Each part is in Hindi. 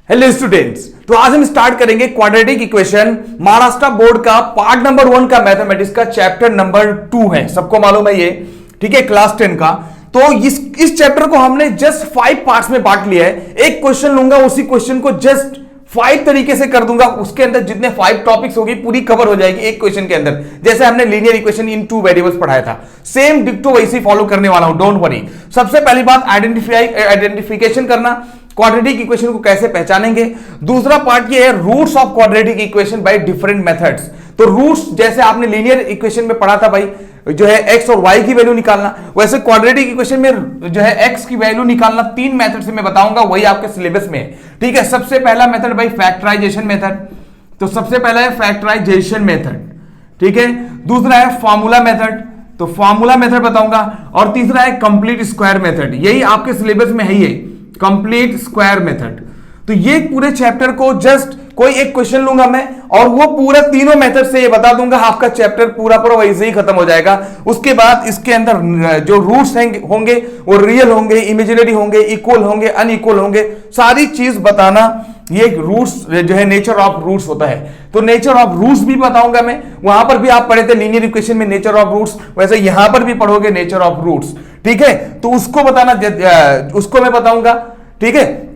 हेलो स्टूडेंट्स, तो आज हम स्टार्ट करेंगे क्वाड्रेटिक इक्वेशन महाराष्ट्र बोर्ड का पार्ट नंबर 1 का मैथमेटिक्स का चैप्टर नंबर 2 है। सबको मालूम है ये, ठीक है, क्लास 10 का। तो इस चैप्टर को हमने जस्ट 5 पार्ट्स में बांट लिया है। एक क्वेश्चन लूंगा, उसी क्वेश्चन को जस्ट 5 तरीके से कर दूंगा। उसके अंदर जितने 5 टॉपिक्स होगी पूरी कवर हो जाएगी एक क्वेश्चन के अंदर। जैसे हमने लीनियर इक्वेशन इन 2 वेरिएबल्स पढ़ाया था, सेम डिक्टो वैसे ही फॉलो करने वाला हूं, डोंट वरी। सबसे पहली बात आइडेंटिफिकेशन करना, क्वाड्रेटिक इक्वेशन को कैसे पहचानेंगे। दूसरा पार्ट ये है roots of quadratic equation by different methods. तो रूट्स जैसे आपने लीनियर इक्वेशन में पढ़ा था भाई, जो है एक्स और वाई की वैल्यू निकालना, वैसे क्वाड्रेटिक इक्वेशन में जो है एक्स की वैल्यू निकालना 3 मेथड से मैं बताऊंगा, वही आपके सिलेबस में है, ठीक है। सबसे पहला मेथड भाई फैक्टराइजेशन मेथड, तो सबसे पहला है फैक्टराइजेशन मेथड, ठीक है। दूसरा है फॉर्मूला मेथड, तो फॉर्मूला मेथड बताऊंगा। और तीसरा है कंप्लीट स्क्वायर मेथड, यही आपके सिलेबस में है, ये कंप्लीट स्क्वायर मेथड। तो ये पूरे चैप्टर को जस्ट कोई एक क्वेश्चन लूंगा मैं और वो पूरा तीनों मेथड से ये बता दूंगा, आपका चैप्टर पूरा वैसे ही खत्म हो जाएगा। उसके बाद इसके अंदर जो रूट्स होंगे वो रियल होंगे, इमेजिनरी होंगे, इक्वल होंगे, अनइक्वल होंगे, सारी चीज बताना। ये रूट्स जो है नेचर ऑफ रूट्स होता है, तो नेचर ऑफ रूट्स भी बताऊंगा मैं। वहां पर भी आप पढ़े थे लीनियर इक्वेशन में नेचर ऑफ रूट्स, वैसे यहां पर भी पढ़ोगे नेचर ऑफ रूट्स, ठीक है। तो उसको बताना, उसको मैं बताऊंगा, ठीक है।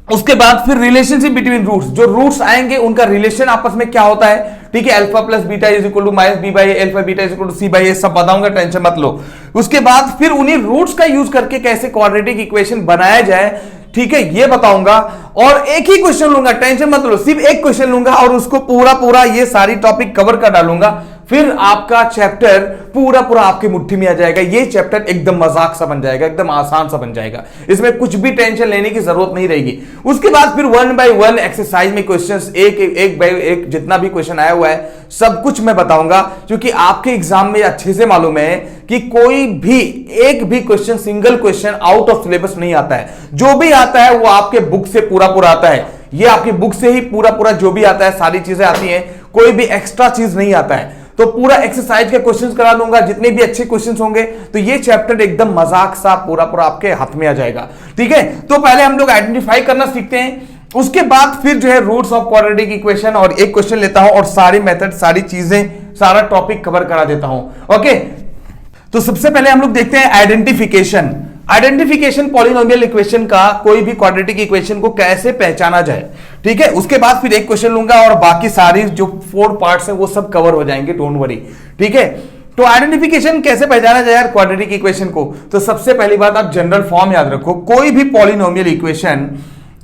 उसके बाद फिर रिलेशनशिप बिटवीन रूट्स, जो रूट्स आएंगे उनका रिलेशन आपस में क्या होता है, ठीक है। Alpha plus beta is equal to minus b by a, alpha beta is equal to c by a, सब बताऊंगा, टेंशन मत लो। उसके बाद फिर उन्हीं रूट्स का यूज करके कैसे क्वाड्रेटिक इक्वेशन बनाया जाए, ठीक है, ये बताऊंगा। और एक ही क्वेश्चन लूंगा, टेंशन मत लो, सिर्फ एक क्वेश्चन लूंगा और उसको पूरा ये सारी टॉपिक कवर कर डालूंगा। फिर आपका चैप्टर पूरा आपके मुट्ठी में आ जाएगा। ये चैप्टर एकदम मजाक सा बन जाएगा, एकदम आसान सा बन जाएगा, इसमें कुछ भी टेंशन लेने की जरूरत नहीं रहेगी। उसके बाद फिर 1 बाय 1 एक्सरसाइज में क्वेश्चंस, एक बाय एक जितना भी क्वेश्चन आया हुआ है सब कुछ मैं बताऊंगा, क्योंकि आपके एग्जाम में अच्छे से मालूम है कि कोई भी एक भी question, single question out of syllabus नहीं आता है। जो भी आता है वो आपके बुक से पूरा आता है। ये आपकी बुक से ही पूरा जो भी आता है, सारी चीजें आती हैं, कोई भी एक्स्ट्रा चीज नहीं आता है। तो पूरा एक्सरसाइज के क्वेश्चंस करा दूंगा, जितने भी अच्छे क्वेश्चंस होंगे, तो ये चैप्टर एकदम मजाक सा पूरा आपके हाथ में आ जाएगा, ठीक है। तो पहले हम लोग आइडेंटिफाई करना सीखते हैं, उसके बाद फिर जो है रूट्स ऑफ क्वाड्रेटिक इक्वेशन, और एक क्वेश्चन लेता हूं और सारी मेथड, सारी चीजें, सारा टॉपिक कवर करा देता हूं, ओके। तो सबसे पहले हम लोग देखते हैं आइडेंटिफिकेशन। आइडेंटिफिकेशन पॉलिनोमियल इक्वेशन का, कोई भी क्वाड्रेटिक इक्वेशन को कैसे पहचाना जाए, ठीक है। उसके बाद फिर एक क्वेश्चन लूंगा और बाकी सारी जो 4 पार्ट्स हैं वो सब कवर हो जाएंगे, डोंट वरी, ठीक है। तो आइडेंटिफिकेशन कैसे पहचाना जाए यार क्वाड्रेटिक इक्वेशन को, तो सबसे पहली बात आप जनरल फॉर्म याद रखो। कोई भी पॉलिनोमियल इक्वेशन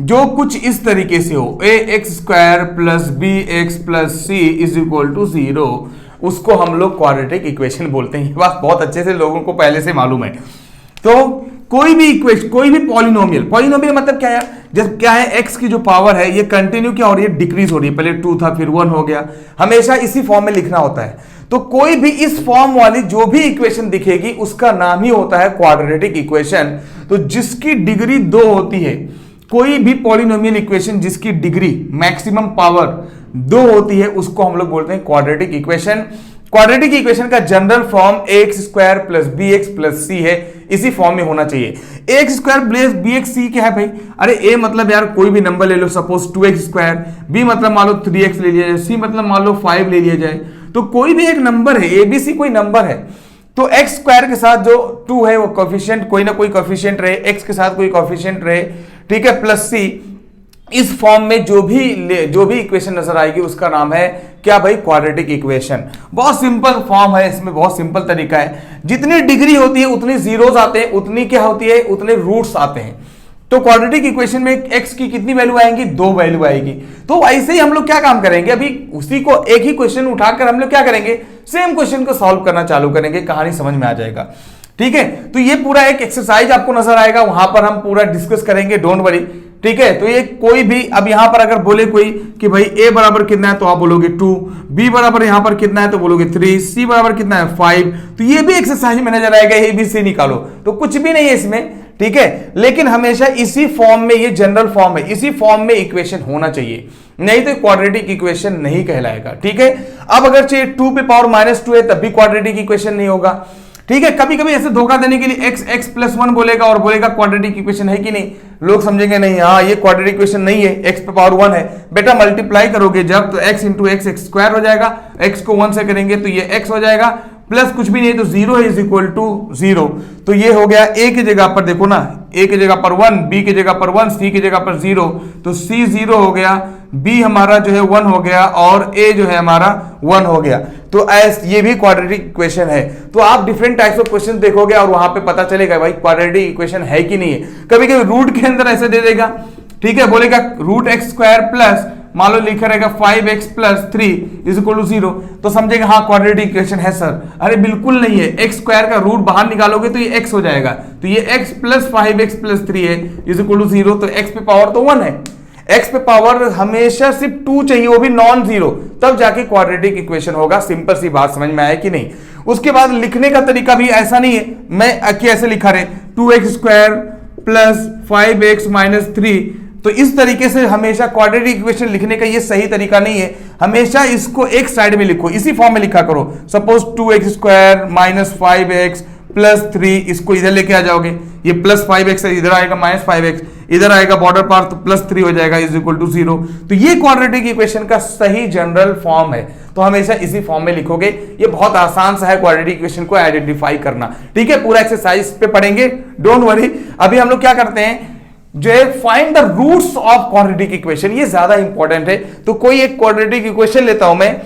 जो कुछ इस तरीके से हो, ax² plus bx plus c is equal to 0, उसको हम लोग क्वाड्रेटिक इक्वेशन बोलते हैं। ये बात बहुत अच्छे से लोगों को पहले से मालूम है। तो कोई भी इक्वेशन, कोई भी पॉलिनोमियल मतलब क्या है, जब क्या है, x की जो पावर है ये कंटिन्यू क्या हो रही है, डिक्रीज हो रही है। पहले 2 था, फिर 1 हो गया, हमेशा इसी फॉर्म में लिखना होता है। तो कोई भी इस फॉर्म वाली जो भी इक्वेशन दिखेगी उसका नाम ही होता है क्वाड्रेटिक इक्वेशन। तो जिसकी डिग्री 2 होती है, कोई भी पॉलिनोमियल इक्वेशन जिसकी डिग्री, मैक्सिमम पावर 2 होती है, उसको हम लोग बोलते हैं क्वाड्रेटिक इक्वेशन। क्वाड्रेटिक इक्वेशन का general form ax² plus bx plus c है, इसी फॉर्म में होना चाहिए। ax² प्लस bx c क्या है भाई, अरे a मतलब यार कोई भी नंबर ले लो, सपोज 2x², b मतलब मान लो 3x ले लिया जाए, c मतलब मान लो 5 ले लिया जाए। तो कोई भी एक नंबर है, abc कोई नंबर है, तो x² के साथ जो 2 है वो कोफिशिएंट, कोई ना कोई कोफिशिएंट रहे, x के साथ कोई कोफिशिएंट रहे, ठीक है, प्लस c। इस फॉर्म में जो भी इक्वेशन नजर आएगी उसका नाम है क्या भाई, क्वाड्रेटिक इक्वेशन। बहुत सिंपल फॉर्म है, इसमें बहुत सिंपल तरीका है। जितनी डिग्री होती है उतनी जीरोस आते हैं, उतनी क्या होती है, उतने रूट्स आते हैं। तो क्वाड्रेटिक इक्वेशन में x की कितनी वैल्यू आएंगी, 2 वैल्यू आएगी। तो ऐसे ही हम लोग क्या काम करेंगे, अभी उसी को एक ही क्वेश्चन उठाकर हम लोग क्या करेंगे, सेम क्वेश्चन को सॉल्व करना चालू करेंगे, कहानी समझ में आ जाएगा, ठीक है। तो ये पूरा एक एक्सरसाइज आपको नजर आएगा, वहां पर हम पूरा डिस्कस करेंगे, डोंट वरी, ठीक है। तो ये कोई भी, अब यहां पर अगर बोले कोई कि भाई a बराबर कितना है तो आप बोलोगे 2, b बराबर यहां पर कितना है तो बोलोगे 3, c बराबर कितना है 5। तो ये भी एक्सरसाइज में नजर आएगा, a b c निकालो, तो कुछ भी नहीं है इसमें, ठीक है। लेकिन हमेशा इसी फॉर्म में, ये जनरल फॉर्म है, इसी फॉर्म में इक्वेशन होना चाहिए, नहीं तो क्वाड्रेटिक इक्वेशन नहीं कहलाएगा, ठीक है। अब अगर चाहिए 2 पे पावर -2 है तब भी क्वाड्रेटिक इक्वेशन नहीं होगा, ठीक है, कभी कभी ऐसे धोखा देने के लिए x प्लस 1 बोलेगा और बोलेगा क्वाड्रेटिक इक्वेशन है कि नहीं, लोग समझेंगे नहीं हाँ ये क्वाड्रेटिक इक्वेशन नहीं है, x पे पावर 1 है। बेटा मल्टीप्लाई करोगे जब तो x इंटू एक्स स्क्वायर हो जाएगा, x को 1 से करेंगे तो ये x हो जाएगा, प्लस कुछ भी नहीं तो 0 है इज इक्वल टू 0। तो ये हो गया a की जगह पर, देखो ना a की जगह पर 1, b की जगह पर 1, c की जगह पर 0, तो c 0 हो गया, b हमारा जो है 1 हो गया और a जो है हमारा 1 हो गया। तो ये भी क्वाड्रेटिक इक्वेशन है। तो आप डिफरेंट टाइप्स ऑफ क्वेश्चन देखोगे और वहां पे पता चलेगा भाई क्वाड्रेटिक इक्वेशन है कि नहीं है। कभी कभी रूट के अंदर ऐसे दे देगा, ठीक है, बोलेगा रूट एक्स स्क्वायर प्लस मान लो लिखा रहेगा 5x plus 3 is equal to 0, तो समझेगा हाँ क्वाड्रेटिक इक्वेशन है सर। अरे बिल्कुल नहीं है, एक्स स्क्वायर का रूट बाहर निकालोगे तो ये x हो जाएगा, तो ये x प्लस 5x प्लस 3 है इज इक्वल टू 0, तो x पे पावर तो 1 है, x पे पावर हमेशा सिर्फ 2 चाहिए, वो भी नॉन जीरो, तब जाके क्वाड्रेटिक इक्वेशन होगा। सिंपल सी बात समझ में आया कि नहीं। उसके बाद लिखने का तरीका भी ऐसा नहीं है मैं ऐसे लिखा रहे 2x square plus 5x minus 3, तो इस तरीके से हमेशा क्वाड्रेटिक इक्वेशन लिखने का ये सही तरीका नहीं है। हमेशा इसको एक साइड में लिखो, इसी फॉर्म में लिखा करो। Suppose 2x square minus 5x plus 3, इसको इधर लेके आ जाओगे, ये प्लस 5x इधर आएगा, माइनस 5x इधर आएगा, बॉर्डर पार तो प्लस 3 हो जाएगा इज इक्वल टू 0। तो ये क्वाड्रेटिक इक्वेशन का सही जनरल फॉर्म है, तो हमेशा इसी फॉर्म में लिखोगे। ये बहुत आसान सा है क्वाड्रेटिक इक्वेशन को आइडेंटिफाई करना, ठीक है। पूरा एक्सरसाइज पे पढ़ेंगे, डोंट वरी। अभी हम लोग क्या करते हैं, जो है find the roots of quadratic equation, ये ज्यादा इंपॉर्टेंट है। तो कोई एक क्वाड्रेटिक इक्वेशन लेता हूं मैं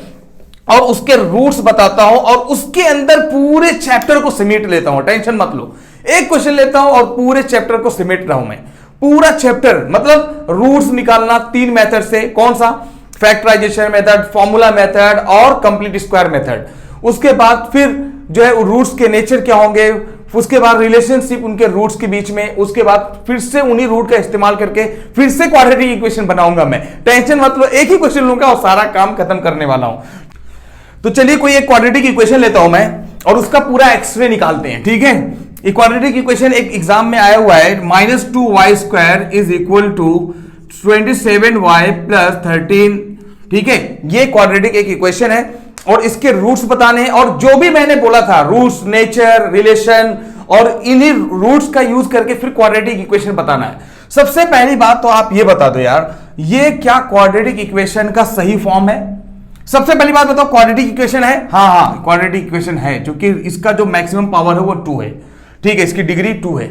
और उसके रूट्स बताता हूं और उसके अंदर पूरे चैप्टर को समेट लेता हूं, टेंशन मत लो। एक क्वेश्चन लेता हूं और पूरे चैप्टर को समेट रहा हूं मैं, पूरा चैप्टर, मतलब रूट्स निकालना 3 मेथड से, कौन सा, फैक्टराइजेशन मेथड, फॉर्मूला मेथड और कंप्लीट स्क्वायर मेथड। उसके बाद फिर जो है रूट्स के नेचर क्या होंगे, उसके बाद रिलेशनशिप उनके रूट्स के बीच में, उसके बाद फिर से उन्हीं रूट का इस्तेमाल करके फिर से क्वाड्रेटिक इक्वेशन बनाऊंगा मैं। टेंशन मत लो, एक ही क्वेश्चन लूंगा और सारा काम खत्म करने वाला हूं। तो चलिए कोई एक क्वाड्रेटिक इक्वेशन लेता हूं मैं और उसका पूरा एक्सरे निकालते हैं, ठीक है। एक क्वाड्रेटिक इक्वेशन एक एग्जाम में आया हुआ है, -2y square is equal to 27y plus 13, ठीक है। ये क्वाड्रेटिक एक इक्वेशन है और इसके रूट्स बताने हैं, और जो भी मैंने बोला था रूट्स, नेचर, रिलेशन, और इन्हीं रूट्स का यूज करके फिर क्वाड्रेटिक इक्वेशन बताना है। सबसे पहली बात तो आप ये बता दो यार, ये क्या क्वाड्रेटिक इक्वेशन का सही फॉर्म है? सबसे पहली बात बताओ, क्वाड्रेटिक इक्वेशन है? हाँ क्वाड्रेटिक इक्वेशन है, क्योंकि इसका जो मैक्सिमम पावर है वो 2 है, ठीक है, इसकी डिग्री 2 है।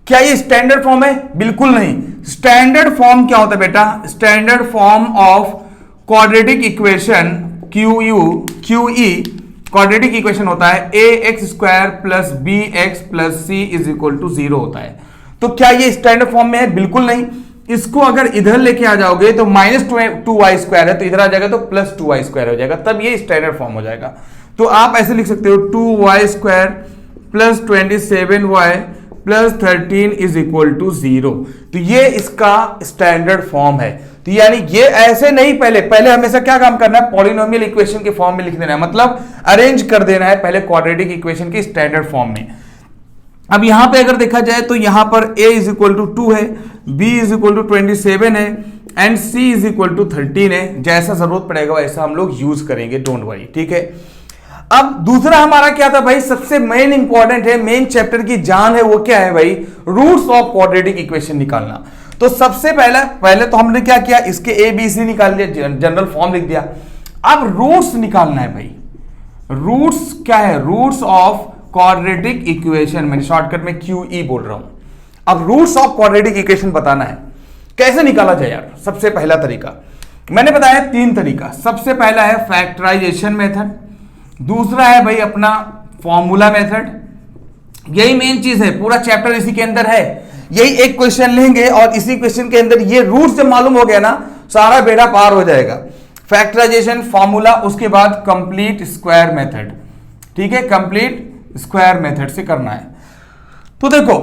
क्या ये स्टैंडर्ड फॉर्म है? बिल्कुल नहीं। स्टैंडर्ड फॉर्म क्या होता है बेटा? Standard form of quadratic equation QE quadratic equation होता है ax square plus bx plus c is equal to 0 होता है। तो क्या ये स्टैंडर्ड फॉर्म में है? बिल्कुल नहीं। इसको अगर इधर लेके आ जाओगे तो -2y स्क्वायर है, तो इधर आ जाएगा तो प्लस 2y स्क्वायर हो जाएगा, तब ये स्टैंडर्ड फॉर्म हो जाएगा। तो आप ऐसे लिख सकते हो 2y square plus 27y plus 13 is equal to 0। तो ये इसका स्टैंडर्ड फॉर्म है। तो यानी ये ऐसे नहीं, पहले हमेशा क्या काम करना है, पॉलिनोमियल इक्वेशन के फॉर्म में लिख देना है, मतलब अरेंज कर देना है पहले क्वाड्रेटिक इक्वेशन के स्टैंडर्ड फॉर्म में। अब यहां पे अगर देखा जाए तो यहां पर a इज इक्वल टू 2 है, b इज इक्वल टू 27 है and c is equal to 13 है। जैसा जरूरत पड़ेगा वैसा हम लोग यूज करेंगे, डोंट वरी, ठीक है। अब दूसरा हमारा क्या था भाई, सबसे मेन इंपॉर्टेंट है, मेन चैप्टर की जान है, वो क्या है भाई, रूट्स ऑफ क्वाड्रेटिक इक्वेशन निकालना। तो सबसे पहले तो हमने क्या किया, इसके ए बी सी निकाल दिया, जनरल फॉर्म लिख दिया। अब रूट्स निकालना है भाई। रूट्स क्या है? रूट्स ऑफ क्वाड्रेटिक इक्वेशन, मैंने शॉर्टकट में QE बोल रहा हूं। अब रूट्स ऑफ क्वाड्रेटिक इक्वेशन बताना है, कैसे निकाला जाए यार? सबसे पहला तरीका मैंने बताया 3 तरीका। सबसे पहला है फैक्टराइजेशन मेथड, दूसरा है भाई अपना फॉर्मूला मेथड, यही मेन चीज है, पूरा चैप्टर इसी के अंदर है। यही एक क्वेश्चन लेंगे और इसी क्वेश्चन के अंदर ये रूट्स जब मालूम हो गया ना, सारा बेड़ा पार हो जाएगा। फैक्टराइजेशन, फॉर्मूला, उसके बाद कंप्लीट स्क्वायर मेथड, ठीक है, कंप्लीट स्क्वायर मेथड से करना है। तो देखो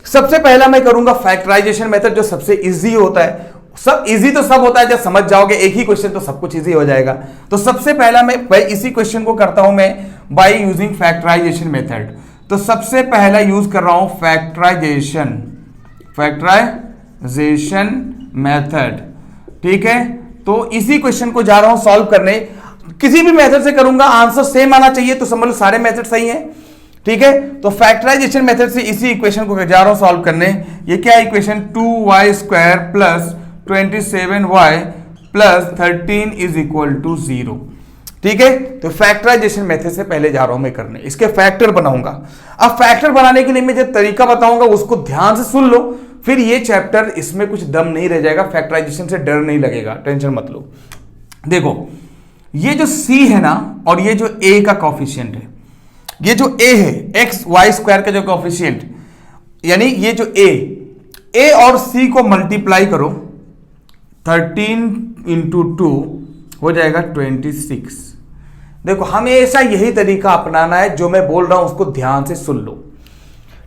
सबसे पहला मैं करूंगा फैक्टराइजेशन मेथड, जो सबसे इजी होता है। सब इजी तो सब होता है, जब समझ जाओगे एक ही क्वेश्चन तो सब कुछ इजी हो जाएगा। तो सबसे पहला मैं भाई इसी क्वेश्चन को करता हूं मैं बाय यूजिंग फैक्टराइजेशन मेथड। तो सबसे पहला यूज कर रहा हूं फैक्टराइजेशन मेथड, ठीक है। तो इसी क्वेश्चन को जा रहा हूं सॉल्व करने, किसी भी मेथड से करूंगा आंसर सेम आना चाहिए, तो समझ लो सारे मेथड सही हैं। ठीक है, तो फैक्टराइजेशन मेथड से इसी इक्वेशन को जा रहा हूं सॉल्व करने। ये क्या है equation, 2y² plus 27y plus 13 is equal to 0। ठीक है, तो फैक्टराइजेशन मेथड से पहले जा रहा हूं मैं करने, इसके फैक्टर बनाऊंगा। अब फैक्टर बनाने के लिए मैं जो तरीका बताऊंगा उसको ध्यान से सुन लो, फिर ये चैप्टर इसमें कुछ दम नहीं रह जाएगा, फैक्टराइजेशन से डर नहीं लगेगा, टेंशन मत लो। देखो ये जो c है ना और ये जो a का कॉफिशिएंट है, ये जो a है xy² का जो कॉफिशिएंट, यानी ये जो a और c को मल्टीप्लाई करो, 13 इंटू 2 हो जाएगा 26। देखो हमेशा यही तरीका अपनाना है, जो मैं बोल रहा हूं उसको ध्यान से सुन लो।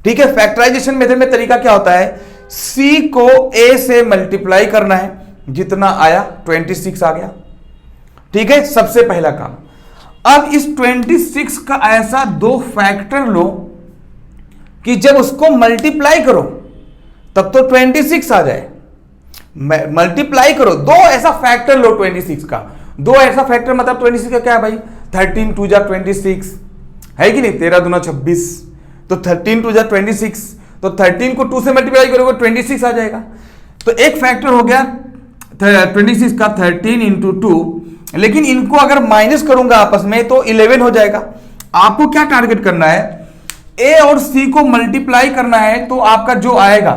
ठीक है, फैक्टराइजेशन मेथड में तरीका क्या होता है, c को a से मल्टीप्लाई करना है, जितना आया 26 आ गया। ठीक है, सबसे पहला काम। अब इस 26 का ऐसा दो फैक्टर लो कि जब उसको मल्टीप्लाई करो तब तो 26 आ जाए। मल्टीप्लाई करो, दो ऐसा फैक्टर लो 26 का, दो ऐसा फैक्टर मतलब 26 का क्या है भाई, 13 2 जा 26 है कि नहीं, 13 दूना 26, तो 13 2 जा 26, तो 13 को 2 से मल्टीप्लाई करोगे 26 आ जाएगा। तो एक फैक्टर हो गया 26 का 13 इंटू 2, लेकिन इनको अगर माइनस करूंगा आपस में तो 11 हो जाएगा। आपको क्या टारगेट करना है, ए और सी को मल्टीप्लाई करना है, तो आपका जो आएगा,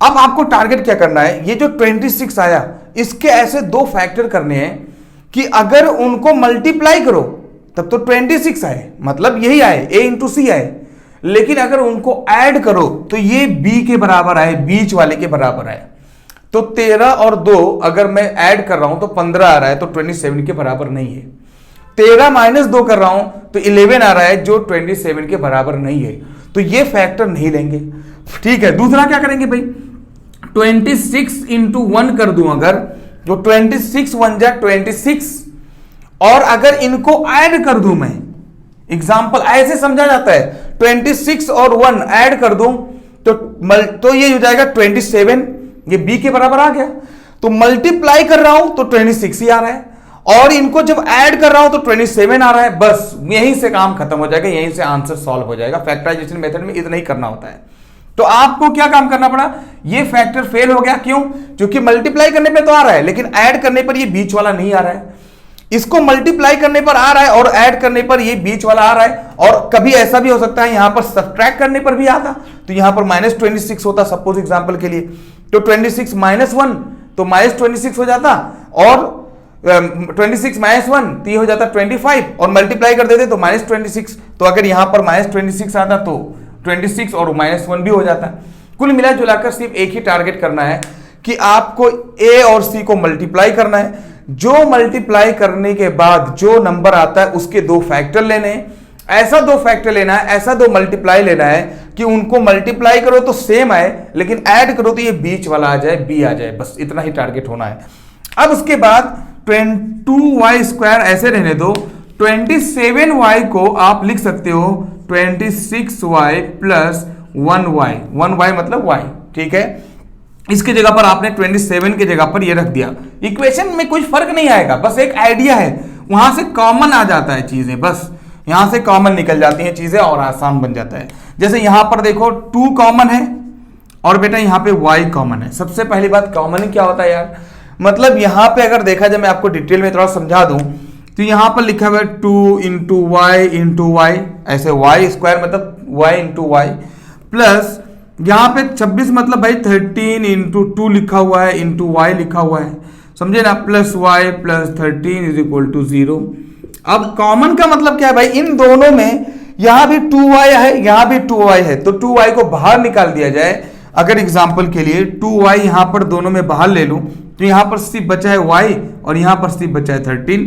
अब आपको टारगेट क्या करना है, ये जो 26 आया इसके ऐसे दो फैक्टर करने हैं कि अगर उनको मल्टीप्लाई करो तब तो 26 आए, मतलब यही आए, ए इंटू सी आए, लेकिन अगर उनको ऐड करो तो ये बी के बराबर आए, बीच वाले के बराबर आए। तो 13 और 2 अगर मैं ऐड कर रहा हूं तो 15 आ रहा है, तो 27 के बराबर नहीं है। 13 माइनस 2 कर रहा हूं तो 11 आ रहा है, जो 27 के बराबर नहीं है, तो ये फैक्टर नहीं लेंगे। ठीक है, दूसरा क्या करेंगे भाई, 26 इंटू 1 कर दूं अगर, तो 26 1 जा 26, और अगर इनको ऐड कर दूं मैं, एग्जाम्पल ऐसे समझा जाता है, 26 और 1 ऐड कर दूं तो ये हो जाएगा 27, ये b के बराबर आ गया। तो मल्टीप्लाई कर रहा हूं तो 26 ही आ रहा है, और इनको जब ऐड कर रहा हूं तो 27 आ रहा है, बस यहीं से काम खत्म हो जाएगा, यहीं से आंसर सॉल्व हो जाएगा। फैक्टराइजेशन मेथड में इतना ही करना होता है। तो आपको क्या काम करना पड़ा, ये फैक्टर फेल हो गया, क्यों, क्योंकि मल्टीप्लाई करने पे तो आ रहा है लेकिन ऐड करने पर ये बीच वाला नहीं आ रहा है। इसको मल्टीप्लाई करने पर आ रहा है और ऐड करने पर ये बीच वाला आ रहा है, और कभी ऐसा भी हो सकता है यहां पर सब्ट्रैक्ट करने पर भी आता, तो यहां पर -26 होता सपोज एग्जांपल के लिए, तो 26 माइनस 1 तो -26 हो जाता, और 26 माइनस 1 तो ये हो जाता 25, और मल्टीप्लाई कर देते तो -26, तो अगर यहां पर -26 आता तो 26 और -1 भी हो जाता। कुल मिला जुलाकर सिर्फ एक ही टारगेट करना है कि आपको ए और सी को मल्टीप्लाई करना है, जो मल्टीप्लाई करने के बाद जो नंबर आता है उसके दो फैक्टर लेने हैं, ऐसा दो फैक्टर लेना है, ऐसा दो मल्टीप्लाई लेना है कि उनको मल्टीप्लाई करो तो सेम आए, लेकिन ऐड करो तो ये बीच वाला आ जाए, बी आ जाए, बस इतना ही टारगेट होना है। अब उसके बाद 2y² ऐसे रहने दो, 27y को आप लिख सकते हो 26y प्लस 1y, 1y मतलब y, ठीक है। इसके जगह पर आपने 27 के जगह पर ये रख दिया, इक्वेशन में कुछ फर्क नहीं आएगा, बस एक आइडिया है, वहां से कॉमन आ जाता है चीजें, बस यहां से कॉमन निकल जाती हैं चीजें और आसान बन जाता है। जैसे यहां पर देखो 2 कॉमन है और बेटा यहां पे y कॉमन है। सबसे पहली बात कॉमन क्या होता है यार, मतलब यहां पे अगर देखा जाए, मैं आपको डिटेल में थोड़ा समझा दूं, तो यहां पर लिखा हुआ है 2 इंटू y, ऐसे y² मतलब y इंटू y, प्लस यहां पे 26 मतलब भाई 13 इंटू 2 लिखा हुआ है, इंटू y लिखा हुआ है, समझे ना, plus y plus 13 is equal to 0। अब कॉमन का मतलब क्या है भाई, इन दोनों में यहां भी 2y है, यहां भी 2y है, तो 2y को बाहर निकाल दिया जाए। अगर एग्जांपल के लिए 2y यहां पर दोनों में बाहर ले लूं तो यहां पर सिर्फ बचा है y और यहां पर सिर्फ बचा है 13।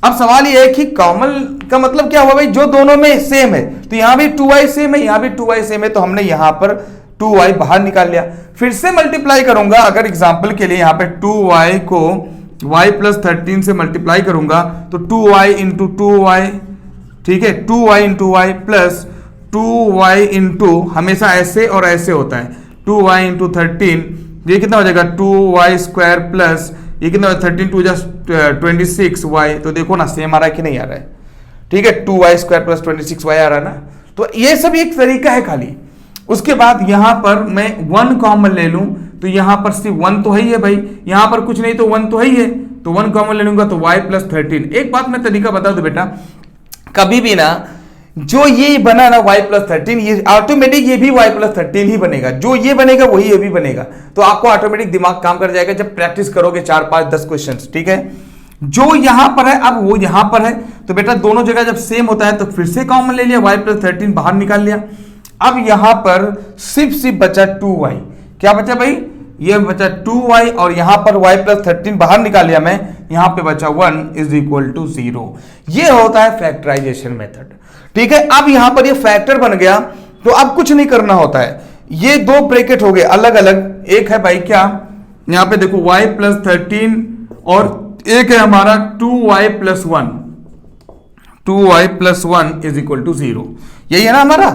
अब सवाल ये है कि कॉमन का मतलब क्या हुआ भाई, जो दोनों में सेम है, तो यहां भी 2y सेम है, यहां भी 2y सेम है, तो हमने यहां पर 2y बाहर निकाल लिया। फिर से मल्टीप्लाई करूंगा, अगर एग्जांपल के लिए यहां पे 2y को y प्लस 13 से मल्टीप्लाई करूंगा तो 2y इंटू 2y, ठीक है, 2y into y plus 2y into, हमेशा ऐसे और ऐसे होता है, 2y इंटू 13, ये कितना हो जाएगा 2y² प्लस ये कितना 13 2 26y, तो देखो ना सेम आ रहा है कि नहीं आ रहा है, ठीक है, 2y² प्लस 26y आ रहा है ना, तो ये सब एक तरीका है खाली। उसके बाद यहां पर मैं 1 कॉमन ले लूं, तो यहां पर सिर्फ 1 तो है ही है भाई, यहां पर कुछ नहीं तो 1 तो है ही है, तो 1 कॉमन ले लूंगा तो y प्लस 13। एक बात मैं तरीका बता दूं बेटा, कभी भी ना जो ये बना ना y प्लस 13, ये ऑटोमेटिक ये भी y प्लस 13 ही बनेगा, जो ये बनेगा वही ये भी बनेगा। तो आपको ऑटोमेटिक दिमाग काम कर जाएगा जब प्रैक्टिस करोगे 4 5 10 क्वेश्चंस, ठीक है। जो यहां पर है अब वो यहां पर है, तो बेटा दोनों जगह जब सेम होता है तो फिर से कॉमन ले लिया, y प्लस 13 बाहर निकाल लिया। अब यहां पर सिर्फ बचा 2y, क्या बचा भाई, ये बचा 2y, और यहां पर y प्लस 13 बाहर निकाल लिया मैं, यहां पे बचा 1 इज इक्वल टू 0। ये होता है फैक्टराइजेशन मेथड, ठीक है। अब यहां पर ये फैक्टर बन गया, तो अब कुछ नहीं करना होता है, ये दो ब्रैकेट हो गए अलग अलग, एक है भाई क्या, यहां पे देखो y प्लस 13 और एक है हमारा 2y plus 1, 2y plus 1 is equal to 0, यही है ना हमारा।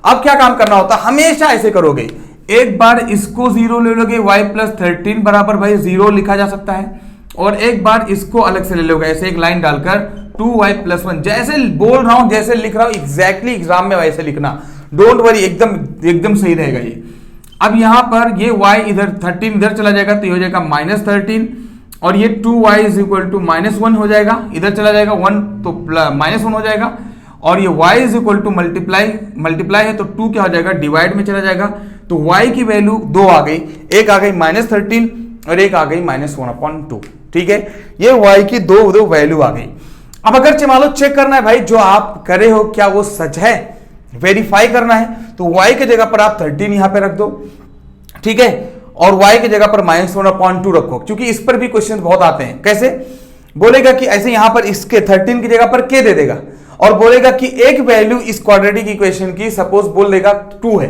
अब क्या काम करना होता है, हमेशा ऐसे करोगे, एक बार इसको 0 ले लोगे, y प्लस 13 बराबर भाई 0 लिखा जा सकता है, और एक बार इसको अलग से ले लोगे, ऐसे एक लाइन डालकर 2y प्लस 1, जैसे बोल रहा हूं जैसे लिख रहा हूं एग्जैक्टली एग्जाम में वैसे लिखना, डोंट वरी, एकदम सही रहेगा ये। अब यहां पर ये y इधर 13 इधर चला जाएगा तो ये हो जाएगा माइनस 13, और ये 2y is equal to minus 1 हो जाएगा, इधर चला जाएगा 1 तो माइनस 1 हो जाएगा, और ये y is equal to multiply है तो 2 क्या हो जाएगा, डिवाइड में चला जाएगा, तो y की वैल्यू 2 आ गई, एक आ गई माइनस 13 और एक आ गई माइनस 1/2, ठीक है। ये y की दो वैल्यू आ गई। अब अगर मान लो चेक करना है भाई जो आप करे हो क्या वो सच है, वेरीफाई करना है, तो y की जगह पर आप 13 यहां पे रख दो, ठीक है, और y की जगह पर माइनस 1/2 रखो, क्योंकि इस पर भी क्वेश्चन बहुत आते हैं। कैसे बोलेगा कि ऐसे यहां पर इसके 13 की जगह पर k दे देगा, और बोलेगा कि एक वैल्यू इस क्वाड्रेटिक इक्वेशन की सपोज बोल देगा 2 है,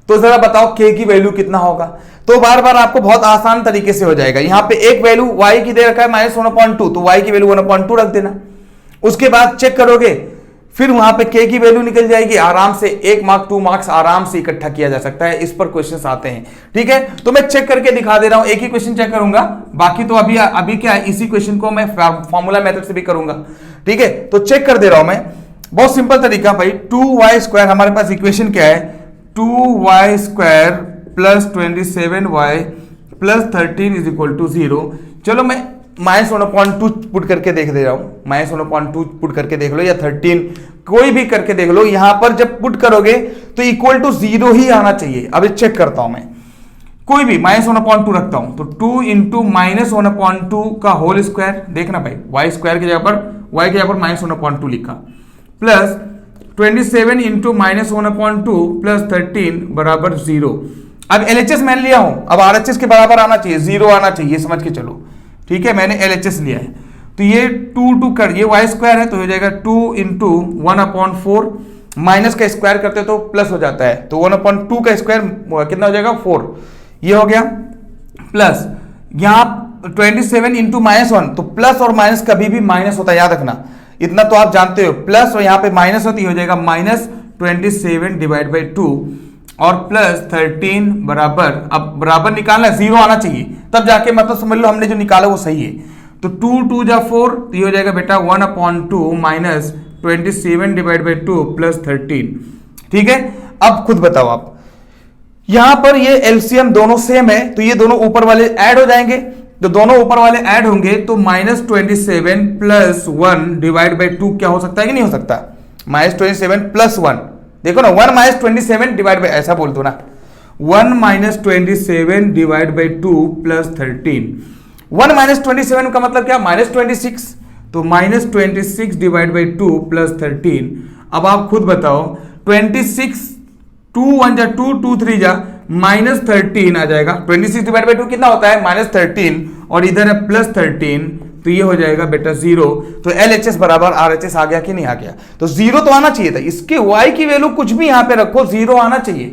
तो जरा बताओ k की वैल्यू कितना होगा। तो बार बार आपको बहुत आसान तरीके से हो जाएगा, यहां पे एक वैल्यू y की दे रखा है माइनस 1/2, तो y की वैल्यू 1/2 रख देना, उसके बाद चेक करोगे, फिर वहां पे k की वैल्यू निकल जाएगी, आराम से 1 मार्क 2 मार्क्स आराम से इकट्ठा किया जा सकता है, इस पर क्वेश्चंस आते हैं, ठीक है। तो मैं चेक करके दिखा दे रहा हूं, एक ही क्वेश्चन चेक करूंगा, बाकी तो अभी क्या है, इसी क्वेश्चन को मैं फॉर्मूला मेथड से भी करूंगा, ठीक है। तो चेक कर दे रहा हूं मैं, बहुत सिंपल तरीका भाई, 2y² हमारे पास इक्वेशन क्या है, 2y² plus 27y plus 13 is equal to 0। चलो मैं माइनस 1/2 पुट करके देख दे रहा हूं, माइनस 1/2 पुट करके देख लो, या 13 कोई भी करके देख लो, यहां पर जब पुट करोगे तो इक्वल टू 0 ही आना चाहिए। अभी चेक करता हूं मैं, कोई भी माइनस 1/2 रखता हूं, तो 2 इंटू माइनस 1/2 का होल स्क्वायर, देखना भाई y स्क्वायर की जगह पर माइनस 1/2 लिखा, प्लस 27 इंटू माइनस 1/2 प्लस 13 बराबर 0। अब LHS मैंने लिया हूं, अब RHS के बराबर आना चाहिए, 0 आना चाहिए, समझ के चलो, ठीक है। मैंने LHS लिया है, तो ये 2 कर, ये y स्क्वायर है तो हो जाएगा 2 इंटू 1/4, माइनस का स्क्वायर करते तो प्लस हो जाता है, तो 1/2 का स्क्वायर कितना हो जाएगा 4, ये हो गया, प्लस यहां 27 इंटू माइनस 1, तो प्लस और माइनस कभी भी माइनस होता है, याद रखना, इतना तो आप जानते हो, प्लस और यहां पे माइनस होती हो जाएगा माइनस 27 डिवाइड बाई 2 और प्लस 13 बराबर, अब बराबर निकालना है, 0 आना चाहिए, तब जाके मतलब समझ लो हमने जो निकाला वो सही है। तो 2 2 जा 4, तो ये हो जाएगा बेटा 1/2 माइनस 27 डिवाइड बाई 2 प्लस 13, ठीक है। अब खुद बताओ आप, यहां पर ये एलसीएम दोनों सेम है, तो ये दोनों ऊपर वाले ऐड हो जाएंगे, तो दोनों ऊपर वाले ऐड होंगे, तो माइनस 27 प्लस 1 डिवाइड बाई 2 क्या हो सकता है कि नहीं हो सकता, माइनस 27 प्लस 1, देखो ना 1 माइनस 27 डिवाइड बाई, ऐसा बोल दो ना, 1 minus 27 divide by 2 plus 13, 1 minus 27 का मतलब क्या, माइनस 26, तो माइनस 26 डिवाइड बाई 2 प्लस 13। अब आप खुद बताओ, 26 2 1 जा 2 2 3 जा माइनस 13 आ जाएगा, 26 डिवाइड बाई 2 कितना होता है माइनस 13, और इधर है प्लस 13, तो ये हो जाएगा बेटा 0। तो LHS बराबर RHS आ गया कि नहीं आ गया, तो 0 तो आना चाहिए था, इसके y की वैल्यू कुछ भी यहां पे रखो 0 आना चाहिए,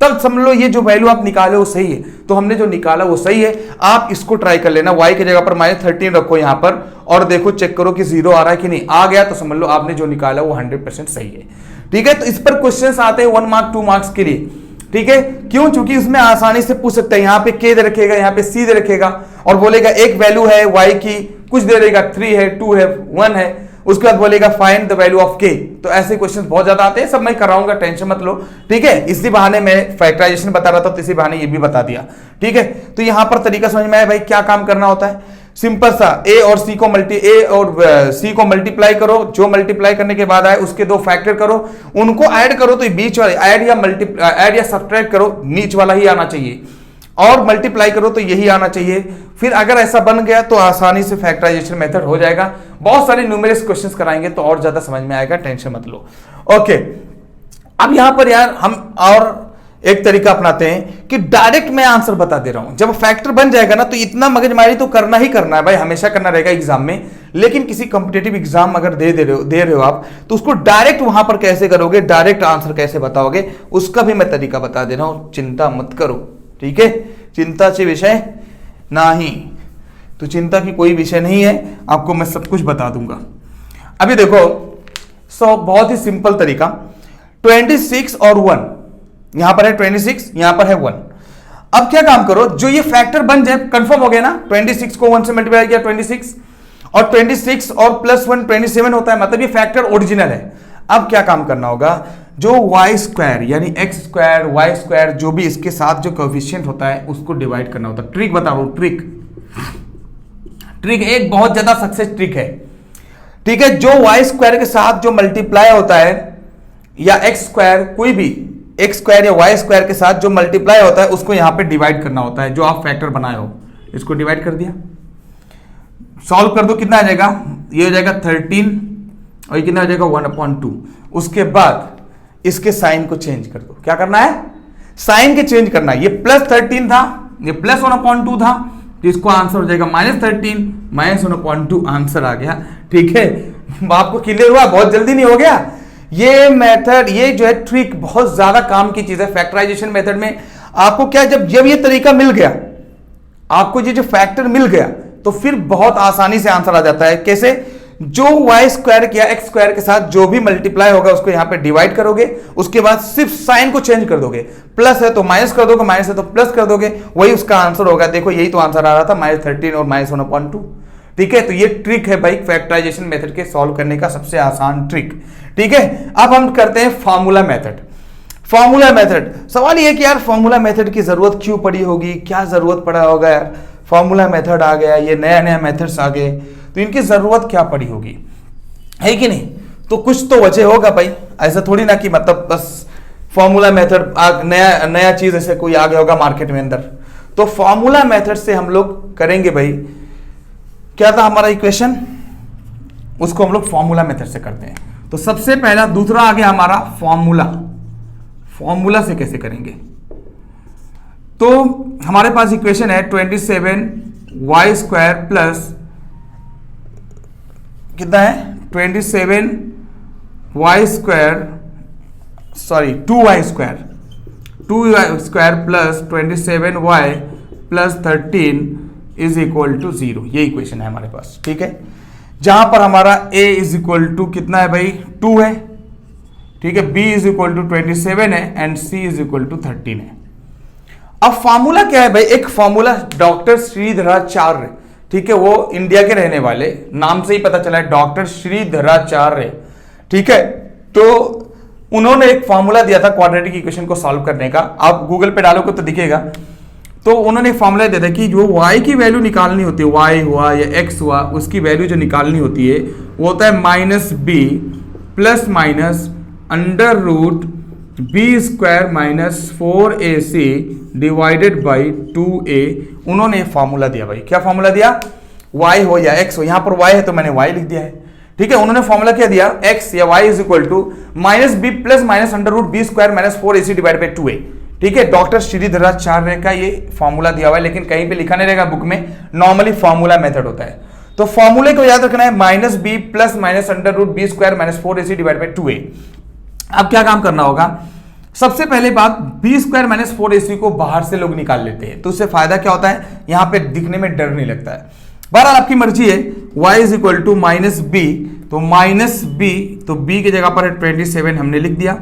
तब समझ लो ये जो वैल्यू आप निकाले वो सही है। तो हमने जो निकाला वो सही है, आप इसको ट्राई कर लेना, y की जगह पर माइनस 13 रखो यहां पर, और देखो चेक करो कि 0 आ रहा है कि नहीं, आ गया तो समझ लो आपने जो निकाला वो 100% सही है, ठीक है। तो इस पर क्वेश्चंस आते हैं 1 मार्क 2 मार्क्स के लिए, ठीक है, क्यों, क्योंकि उसमें आसानी से पूछ सकते हैं, यहाँ पे k दे रखेगा, यहाँ पे c दे रखेगा, और बोलेगा एक वैल्यू है y की, कुछ दे देगा 3 है 2 है 1 है, उसके बाद बोलेगा फाइंड द वैल्यू ऑफ के। तो ऐसे क्वेश्चन बहुत ज्यादा आते हैं, सब मैं कराऊंगा, टेंशन मत लो, ठीक है। इसी बहाने मैं फैक्टराइजेशन बता रहा था तो इसी बहाने ये भी बता दिया, ठीक है। तो यहां पर तरीका समझ में आया भाई, क्या काम करना होता है, सिंपल सा ए और सी को मल्टीप्लाई करो, जो मल्टीप्लाई करने के बाद आए उसके दो फैक्टर करो, उनको ऐड करो, तो बीच वाले ऐड या सब्ट्रैक्ट करो, नीच वाला ही आना चाहिए, और मल्टीप्लाई करो तो यही आना चाहिए। फिर अगर ऐसा बन गया तो आसानी से फैक्टराइजेशन मेथड हो जाएगा। बहुत सारे न्यूमेरिकल क्वेश्चंस कराएंगे तो और ज्यादा समझ में आएगा, टेंशन मत लो। ओके, अब यहां पर यार हम और एक तरीका अपनाते हैं कि डायरेक्ट मैं आंसर बता दे रहा हूं। जब फैक्टर बन जाएगा ना तो इतना मगजमारी तो करना ही करना है भाई, हमेशा करना रहेगा एग्जाम में। लेकिन किसी कॉम्पिटेटिव एग्जाम अगर दे रहे हो आप, तो उसको डायरेक्ट वहां पर कैसे करोगे, डायरेक्ट आंसर कैसे बताओगे, उसका भी मैं तरीका बता दे रहा हूं, चिंता मत करो, ठीक है। चिंता से विषय नहीं, तो चिंता की कोई विषय नहीं है, आपको मैं सब कुछ बता दूंगा। अभी देखो, बहुत ही सिंपल तरीका, 26 और 1, यहां पर है 26, यहां पर है 1। अब क्या काम करो, जो ये फैक्टर बन जाए, कंफर्म हो गया ना, 26 को 1 से मल्टीप्लाई किया 26, और 26 और प्लस 1 27 होता है, मतलब ये फैक्टर ओरिजिनल है। अब क्या काम करना होगा, जो वाई स्क्वायर यानी एक्स स्क्वायर वाई स्क्वायर जो भी इसके साथ जो कोएफिशिएंट होता है उसको डिवाइड करना होता है। ट्रिक बता रहा हूं, ट्रिक एक बहुत ज्यादा सक्सेस ट्रिक है, ठीक है। जो वाई स्क्वायर के साथ जो मल्टीप्लाई होता है, या एक्स स्क्वायर, कोई भी एक्स स्क्वायर या वाई स्क्वायर के साथ जो मल्टीप्लाई होता है उसको यहां पे डिवाइड करना होता है। जो आप फैक्टर बनाए हो इसको डिवाइड कर दिया, सॉल्व कर दो, कितना आ जाएगा, ये हो जाएगा 13 और ये कितना हो जाएगा 1/2। उसके बाद इसके साइन को चेंज कर दो, क्या करना है, साइन के चेंज करना है। ये +13 था, ये +1/2 था, तो इसको आंसर हो जाएगा -13 -1/2, आंसर आ गया, ठीक है। आपको क्लियर हुआ, बहुत जल्दी नहीं हो गया ये मेथड, ये जो है ट्रिक बहुत ज्यादा काम की चीज है फैक्टराइजेशन मेथड में। आपको क्या, जब ये तरीका मिल गया, आपको ये जो फैक्टर मिल गया, तो फिर बहुत आसानी से आंसर आ जाता है। कैसे, जो वाई स्क्वायर या एक्स स्क्वायर के साथ जो भी मल्टीप्लाई होगा उसको यहां पे डिवाइड करोगे, उसके बाद सिर्फ साइन को चेंज कर दोगे, प्लस है तो माइनस कर दोगे, माइनस है तो प्लस कर दोगे, वही उसका आंसर होगा। देखो यही तो आंसर आ रहा था, -13 और -1/2, ठीक है। तो ये ट्रिक है भाई फैक्टराइजेशन मेथड के सॉल्व करने का सबसे आसान ट्रिक, ठीक है। अब हम करते हैं फॉर्मूला मेथड। फॉर्मूला मेथड, सवाल ये कि यार फॉर्मूला मेथड की जरूरत क्यों पड़ी होगी, क्या जरूरत पड़ा होगा यार, फॉर्मूला मेथड आ गया, ये नया नया मेथड्स आ गए, तो इनकी जरूरत क्या पड़ी होगी, है कि नहीं। तो कुछ तो वजह होगा भाई, ऐसा थोड़ी ना कि मतलब बस फॉर्मूला मेथड नया नया चीज ऐसे कोई आ गया होगा मार्केट में अंदर। तो फॉर्मूला मेथड से हम लोग करेंगे भाई, क्या था हमारा इक्वेशन, उसको हम लोग फॉर्मूला मेथड से करते हैं। तो सबसे पहला, दूसरा आ गया हमारा फॉर्मूला। फॉर्मूला से कैसे करेंगे, तो हमारे पास इक्वेशन है 27y² प्लस कितना है 2y² plus 27y plus 13 is equal to 0। ये इक्वेशन है हमारे पास, ठीक है। जहां पर हमारा a इज इक्वल टू कितना है भाई 2 है, ठीक है, b इज इक्वल टू 27 है and c is equal to 13 है। अब फॉर्मूला क्या है भाई, एक फॉर्मूला डॉक्टर श्रीधराचार्य, ठीक है, वो इंडिया के रहने वाले, नाम से ही पता चला है डॉक्टर श्रीधराचार्य, ठीक है। तो उन्होंने एक फॉर्मूला दिया था क्वाड्रेटिक इक्वेशन को सॉल्व करने का, आप गूगल पे डालोगे तो दिखेगा। तो उन्होंने फॉर्मूला दिया था कि जो y की वैल्यू निकालनी होती है, y हुआ या x हुआ, उसकी वैल्यू जो निकालनी होती है वो होता है -b plus minus √b² -4ac divided by 2a। उन्होंने फॉर्मूला दिया भाई, क्या फॉर्मूला दिया, y हो या x हो, यहां पर y है तो मैंने y लिख दिया है, ठीक है। उन्होंने फॉर्मूला क्या दिया, x या y is equal to -b plus minus √b² -4ac divide by 2a, ठीक है। डॉक्टर श्रीधराचार्य का ये फॉर्मूला दिया हुआ है, लेकिन कहीं पे लिखा नहीं रहेगा बुक में, नॉर्मली फॉर्मूला मेथड होता है। तो फॉर्मूले को याद रखना है, -b plus minus √b² -4ac divide by 2a। अब क्या काम करना होगा, सबसे पहले बात b² -4ac को बाहर से लोग निकाल लेते हैं, तो उससे फायदा क्या होता है, यहां पे दिखने में डर नहीं लगता है। बहरहाल आपकी मर्जी है, y is equal to -b, तो -b, तो b की जगह पर 27 हमने लिख दिया,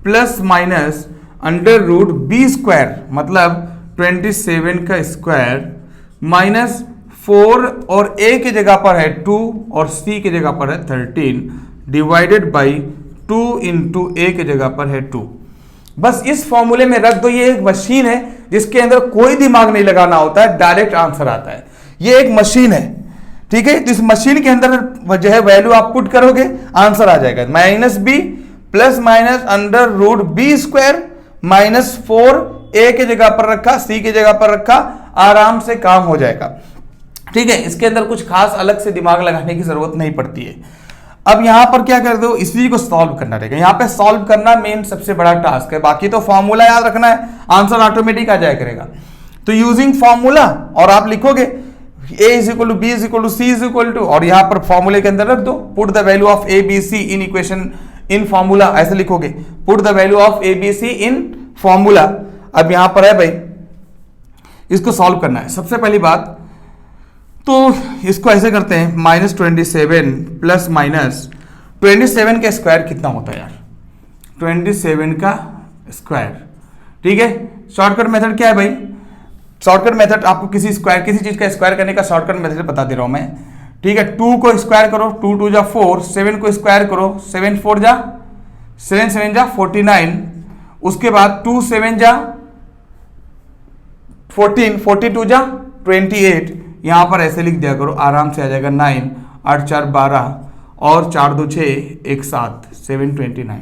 प्लस माइनस √b² मतलब 27 का स्क्वायर माइनस 4 और a की जगह पर है 2 और c की जगह पर है 13 डिवाइडेड बाई 2 इंटू a की जगह पर है 2। बस इस फॉर्मूले में रख दो। ये एक मशीन है जिसके अंदर कोई दिमाग नहीं लगाना होता है, डायरेक्ट आंसर आता है। ये एक मशीन है, ठीक है। तो इस मशीन के अंदर जो है वैल्यू आप पुट करोगे, आंसर आ जाएगा minus B plus minus under root B square minus 4 A की जगह पर रखा, सी की जगह पर रखा, आराम से काम हो जाएगा, ठीक है। इसके अंदर कुछ खास अलग से दिमाग लगाने की जरूरत नहीं पड़ती है। अब यहां पर क्या कर दो, इसी को सॉल्व करना रहेगा। यहां पे सॉल्व करना मेन सबसे बड़ा टास्क है, बाकी तो फॉर्मूला याद रखना है, आंसर ऑटोमेटिक आ जाया करेगा। तो यूजिंग फॉर्मूला और आप लिखोगे a is equal to B is equal to C is equal to, और यहां पर फॉर्मूले के अंदर रख दो put the value of A B C in equation in formula, ऐसे लिखोगे put the value of A B C in formula. अब यहां पर है भाई, इसको सॉल्व करना है। सबसे पहली बात तो इसको ऐसे करते हैं, माइनस 27 प्लस माइनस 27 का स्क्वायर कितना होता है यार, 27 का स्क्वायर, ठीक है। शॉर्टकट मेथड क्या है भाई, शॉर्टकट मेथड आपको किसी चीज का स्क्वायर करने का शॉर्टकट मेथड बता दे रहा हूं मैं, ठीक है। 2 को स्क्वायर करो, 2 2 जा 4, 7 को स्क्वायर करो, 7 4 जा 7 7 जा 49, उसके बाद 2 7 जा 14, 42 जा 28, यहां पर ऐसे लिख दिया करो, आराम से आ जाएगा 9 8 4 12 और 4 2 6 1 7 729।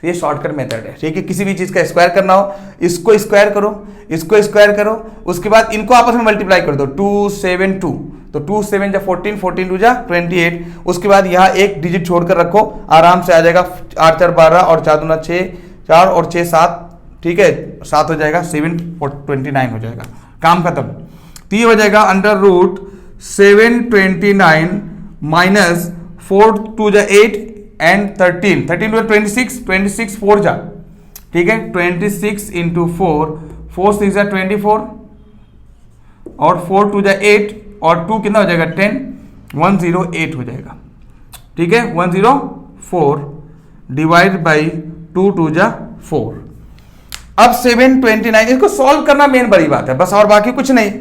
ये शॉर्टकट मेथड है, ठीक है। किसी भी चीज का स्क्वायर करना हो, इसको स्क्वायर करो, इसको स्क्वायर करो, उसके बाद इनको आपस में मल्टीप्लाई कर दो, 2 7 2, तो 2 7 जा 14, 14 2 जा 28, उसके बाद यहाँ एक डिजिट छोड़कर रखो, आराम से आ जाएगा 8 4 12 और 4 2 6 4 और 6 7, ठीक है, 7 हो जाएगा 729 हो जाएगा, काम खत्म। तो ये हो जाएगा अंडर रूट 729 माइनस 4 2 जा 8 एंड 13 13 टू 26 26 4 जा, ठीक है, 26 इंटू 4 4 6 जा 24 और 4 2 जा 8 और 2 कितना हो जाएगा 10 108 हो जाएगा, ठीक है। 104 डिवाइड बाई 2 2 जा 4। अब 729 इसको सॉल्व करना मेन बड़ी बात है बस, और बाकी कुछ नहीं।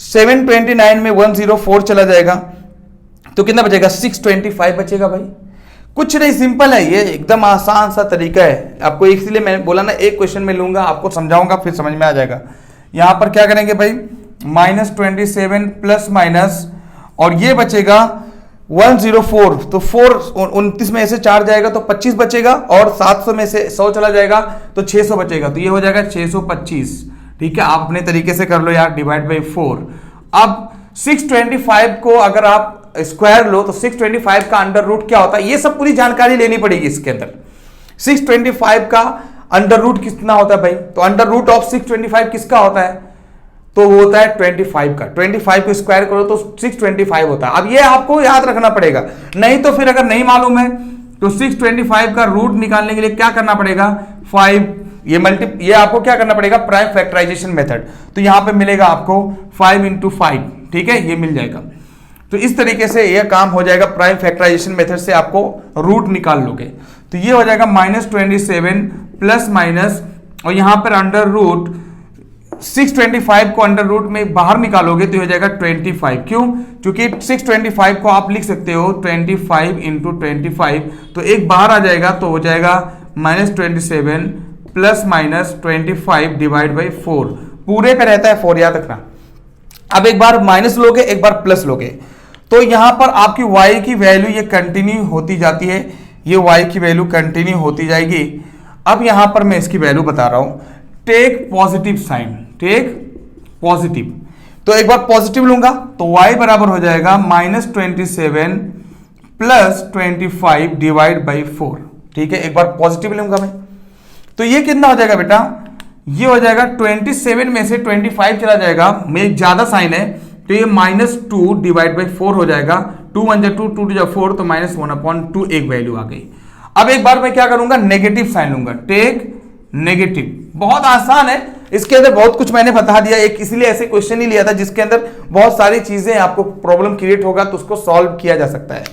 729 में 104 चला जाएगा तो कितना बचेगा, 625 बचेगा भाई। कुछ नहीं, सिंपल है, ये एकदम आसान सा तरीका है आपको, इसलिए मैंने बोला ना एक क्वेश्चन में लूंगा, आपको समझाऊंगा फिर समझ में आ जाएगा। यहां पर क्या करेंगे भाई, माइनस 27 प्लस माइनस और ये बचेगा 104, तो 4 में से 4 जाएगा तो 25 बचेगा और 700 में से 100 चला जाएगा तो 600 बचेगा, तो ये हो जाएगा 625, ठीक है। आप अपने तरीके से कर लो यार, डिवाइड बाई 4। अब 625 को अगर आप स्क्वायर लो तो 625 का अंडर रूट क्या होता है, ये सब पूरी जानकारी लेनी पड़ेगी इसके अंदर। 625 का अंडर रूट कितना होता है भाई, तो अंडर रूट ऑफ 625 किसका होता है, तो वो होता है 25 का। 25 को स्क्वायर करो तो 625 होता है। अब ये आपको याद रखना पड़ेगा, नहीं तो फिर अगर नहीं मालूम है तो 625 का रूट निकालने के लिए क्या करना पड़ेगा, 5 ये आपको क्या करना पड़ेगा, प्राइम फैक्टराइजेशन मेथड। तो यहां पे मिलेगा आपको 5 इंटू 5, ठीक है, ये मिल जाएगा। तो इस तरीके से यह काम हो जाएगा, प्राइम फैक्टराइजेशन मेथड से आपको रूट निकाल लोगे। तो ये हो जाएगा -27 प्लस माइनस और यहां पर अंडर रूट 625 को अंडर रूट में बाहर निकालोगे तो हो जाएगा 25। क्यों, क्योंकि 625 को आप लिख सकते हो 25 इंटू 25, तो एक बाहर आ जाएगा तो हो जाएगा -27 प्लस माइनस 25 डिवाइड बाई 4। पूरे पे रहता है 4, याद रखना। अब एक बार माइनस लोगे, एक बार प्लस लोगे, तो यहां पर आपकी y की वैल्यू ये कंटिन्यू होती जाती है, ये y की वैल्यू कंटिन्यू होती जाएगी। अब यहां पर मैं इसकी वैल्यू बता रहा हूं, take positive sign, take positive, तो एक बार पॉजिटिव लूंगा तो y बराबर हो जाएगा -27 प्लस 25 डिवाइड बाई 4, ठीक है। एक बार पॉजिटिव लूंगा मैं तो ये कितना हो जाएगा बेटा, ये हो जाएगा 27 में से 25 चला जाएगा, में ज्यादा साइन है तो ये -2 डिवाइड बाई 4 हो जाएगा। 2 1 जा 2, 2 2 जा 4, तो -1/2 एक वैल्यू आ गई। अब एक बार मैं क्या करूंगा, नेगेटिव साइन लूंगा, टेक नेगेटिव। बहुत आसान है, इसके अंदर बहुत कुछ मैंने बता दिया, एक इसलिए ऐसे क्वेश्चन ही लिया था जिसके अंदर बहुत सारी चीजें आपको प्रॉब्लम क्रिएट होगा तो उसको सॉल्व किया जा सकता है।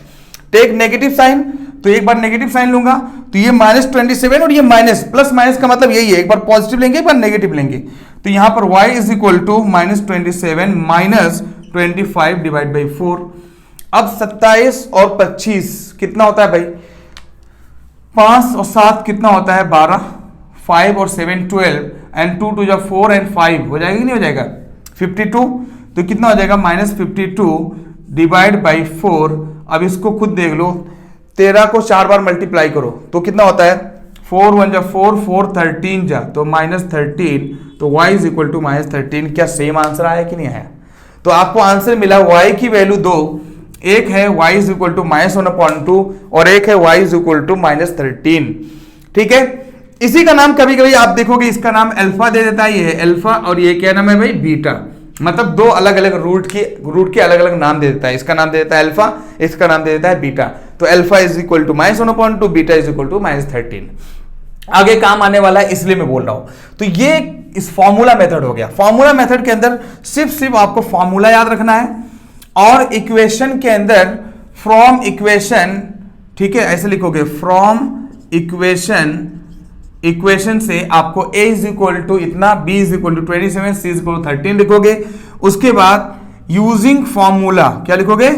टेक नेगेटिव साइन, तो एक बार नेगेटिव साइन लूंगा तो ये -27 और ये माइनस, प्लस माइनस का मतलब यही है, एक बार पॉजिटिव लेंगे एक बार नेगेटिव लेंगे। तो यहां पर y is equal to -27 minus 25 divide by 4। अब 27 और 25 कितना होता है भाई? 5 और 7 कितना होता है? 12। 5 और 7 12 एंड 2 2 4 एंड 5 हो जाएगा कि नहीं हो जाएगा? 52। तो कितना हो जाएगा? -52 डिवाइड बाई 4। अब इसको खुद देख लो, 13 को 4 बार मल्टीप्लाई करो तो कितना होता है? 4 1 जा 4 4 13 जा तो -13। तो y इज इक्वल टू -13। क्या सेम आंसर आया कि नहीं आया? तो आपको आंसर मिला y की वैल्यू दो, एक है y इज इक्वल टू -1/2 और एक है y इज इक्वल टू -13। ठीक है, इसी का नाम कभी कभी आप देखोगे इसका नाम अल्फा दे देता है, ये है अल्फा और ये क्या नाम है भाई? बीटा। मतलब दो अलग अलग रूट के अलग अलग नाम दे देता है। इसका नाम दे देता है अल्फा, इसका नाम दे देता है बीटा। तो alpha is equal to -1/2, beta is equal to -13। आगे काम आने वाला है इसलिए मैं बोल रहा हूं। तो ये इस फॉर्मूला मेथड हो गया। फॉर्मूला मेथड के अंदर सिर्फ आपको फॉर्मूला याद रखना है और इक्वेशन के अंदर फ्रॉम इक्वेशन, ठीक है, ऐसे लिखोगे फ्रॉम इक्वेशन से आपको a इज इक्वल टू इतना, b is equal to 27, c is equal to 13 लिखोगे। उसके बाद यूजिंग फॉर्मूला क्या लिखोगे?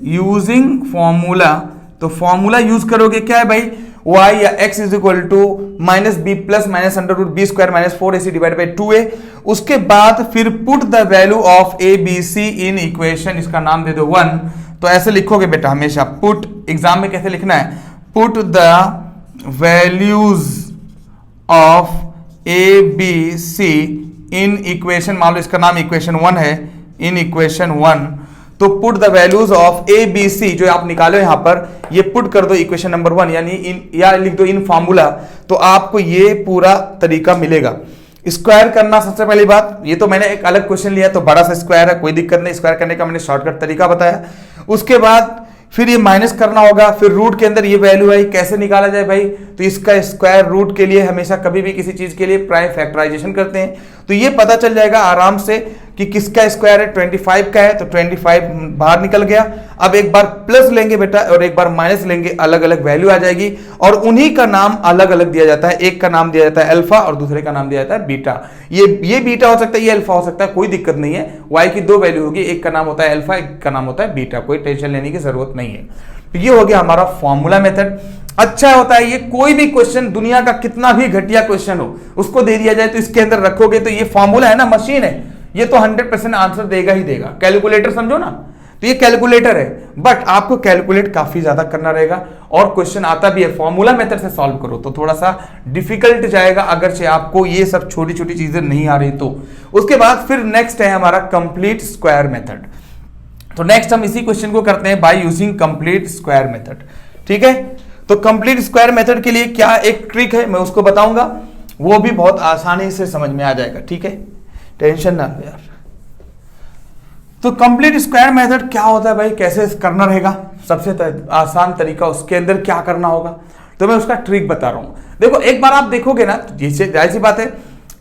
Using formula. तो फॉर्मूला यूज करोगे क्या है भाई? y या x is equal to -b plus -√b square -4ac divide by 2a। उसके बाद फिर put the value of a b c in equation, इसका नाम दे दो 1। तो ऐसे लिखोगे बेटा हमेशा, पुट, एग्जाम में कैसे लिखना है? Put the values of a b c in equation, मान लो इसका नाम इक्वेशन 1 है, इन इक्वेशन 1। तो put the values of A B c जो आप निकालो यहां पर, ये पुट कर दो इक्वेशन नंबर 1 यानी इन, या लिख दो इन फॉर्मूला। तो आपको ये पूरा तरीका मिलेगा। स्क्वायर करना सबसे पहली बात, ये तो मैंने एक अलग क्वेश्चन लिया तो बड़ा सा स्क्वायर है, कोई दिक्कत नहीं। स्क्वायर करने का मैंने शॉर्टकट तरीका बताया। उसके बाद फिर ये माइनस करना होगा, फिर रूट के अंदर ये वैल्यू है, कैसे निकाला जाए भाई? तो इसका स्क्वायर रूट के लिए हमेशा कभी भी किसी चीज के लिए प्राइम फैक्टराइजेशन करते हैं। तो ये पता चल जाएगा आराम से कि किसका स्क्वायर है, 25 का है, तो 25 बाहर निकल गया। अब एक बार प्लस लेंगे बेटा और एक बार माइनस लेंगे, अलग अलग वैल्यू आ जाएगी और उन्हीं का नाम अलग अलग दिया जाता है। एक का नाम दिया जाता है अल्फा और दूसरे का नाम दिया जाता है बीटा। ये बीटा हो सकता है, ये अल्फा हो सकता है, कोई दिक्कत नहीं है। वाई की दो वैल्यू होगी, एक का नाम होता है अल्फा, एक का नाम होता है बीटा, कोई टेंशन लेने की जरूरत नहीं है। तो ये हो गया हमारा फॉर्मूला मेथड। अच्छा होता है ये, कोई भी क्वेश्चन दुनिया का कितना भी घटिया क्वेश्चन हो उसको दे दिया जाए तो इसके अंदर रखोगे तो ये फॉर्मूला है ना, मशीन है, ये तो 100% आंसर देगा ही देगा। कैलकुलेटर समझो ना, तो ये कैलकुलेटर है, बट आपको कैलकुलेट काफी ज्यादा करना रहेगा और क्वेश्चन आता भी है। फॉर्मूला मेथड से सॉल्व करो तो थोड़ा सा डिफिकल्ट जाएगा, अगर से आपको ये सब छोटी छोटी चीजें नहीं आ रही तो। उसके बाद फिर नेक्स्ट है हमारा कंप्लीट स्क्वायर मेथड। तो नेक्स्ट हम इसी क्वेश्चन को करते हैं by using complete square method. ठीक है, तो कंप्लीट स्क्वायर मेथड के लिए क्या एक ट्रिक है मैं उसको बताऊंगा, वो भी बहुत आसानी से समझ में आ जाएगा। ठीक है, टेंशन ना लो यार। तो कंप्लीट स्क्वायर मेथड क्या होता है भाई, कैसे करना रहेगा, सबसे आसान तरीका, उसके अंदर क्या करना होगा, तो मैं उसका ट्रिक बता रहा हूं। देखो एक बार आप देखोगे ना, जैसे जाहिर सी बात है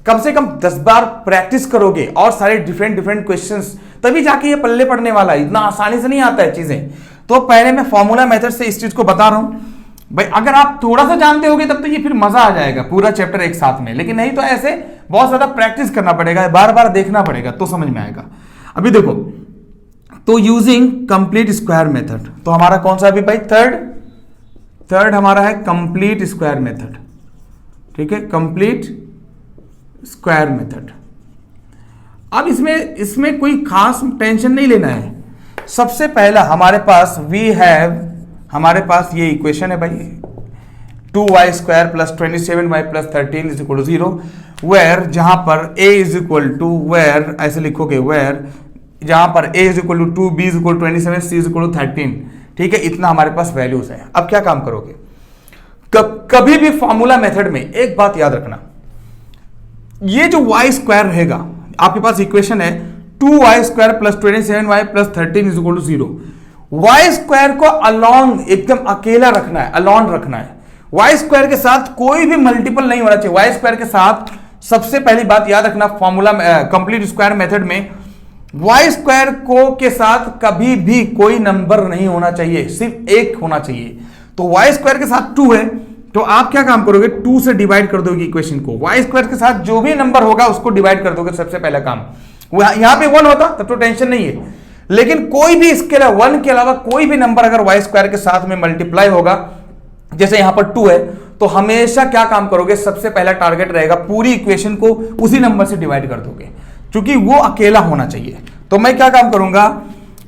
कम से कम 10 बार प्रैक्टिस करोगे और सारे डिफरेंट क्वेश्चंस, तभी जाके ये पल्ले पड़ने वाला है। इतना आसानी से नहीं आता है चीजें। तो पहले मैं फॉर्मूला मेथड से इस चीज को बता रहा हूं भाई। अगर आप थोड़ा सा जानते होगे तब तो ये फिर मजा आ जाएगा पूरा चैप्टर एक साथ में, लेकिन नहीं तो ऐसे बहुत ज्यादा प्रैक्टिस करना पड़ेगा, बार बार देखना पड़ेगा तो समझ में आएगा। अभी देखो, तो यूजिंग कंप्लीट स्क्वायर मेथड, तो हमारा कौन सा अभी भाई? थर्ड हमारा है कंप्लीट स्क्वायर मेथड। ठीक है, कंप्लीट स्क्वायर मेथड। अब इसमें कोई खास टेंशन नहीं लेना है। सबसे पहला हमारे पास हमारे पास ये इक्वेशन है भाई, 2y square plus 27y plus 13 is equal to 0, where जहां पर a is equal to, where ऐसे लिखोगे, वेयर जहां पर a is equal to 2, b is equal to 27, c is equal to 13। ठीक है, इतना हमारे पास वैल्यूज है। अब क्या काम करोगे, कभी भी फॉर्मूला मेथड में एक बात याद रखना, ये जो y स्क्वायर रहेगा, आपके पास इक्वेशन है 2y square plus 27y plus 13 is equal to 0। y square को अलॉन्ग, एकदम अकेला रखना है, अलॉन रखना है। y स्क्वायर के साथ कोई भी मल्टीपल नहीं होना चाहिए। y स्क्वायर के साथ सबसे पहली बात याद रखना, फॉर्मूला कंप्लीट स्क्वायर मेथड में y स्क्वायर को के साथ कभी भी कोई नंबर नहीं होना चाहिए, सिर्फ एक होना चाहिए। तो y स्क्वायर के साथ 2 है, तो आप क्या काम करोगे, 2 से डिवाइड कर दोगे इक्वेशन को। y स्क्वायर के साथ जो भी नंबर होगा उसको डिवाइड कर दोगे, सबसे पहला काम। यहां पे 1 होता तब तो टेंशन नहीं है, लेकिन कोई भी इसके अलावा 1 के अलावा कोई भी नंबर अगर वाई स्क्वायर के साथ में मल्टीप्लाई होगा, जैसे यहां पर 2 है, तो हमेशा क्या काम करोगे, सबसे पहला टारगेट रहेगा पूरी इक्वेशन को उसी नंबर से डिवाइड कर दोगे, क्योंकि वो अकेला होना चाहिए। तो मैं क्या काम करूंगा,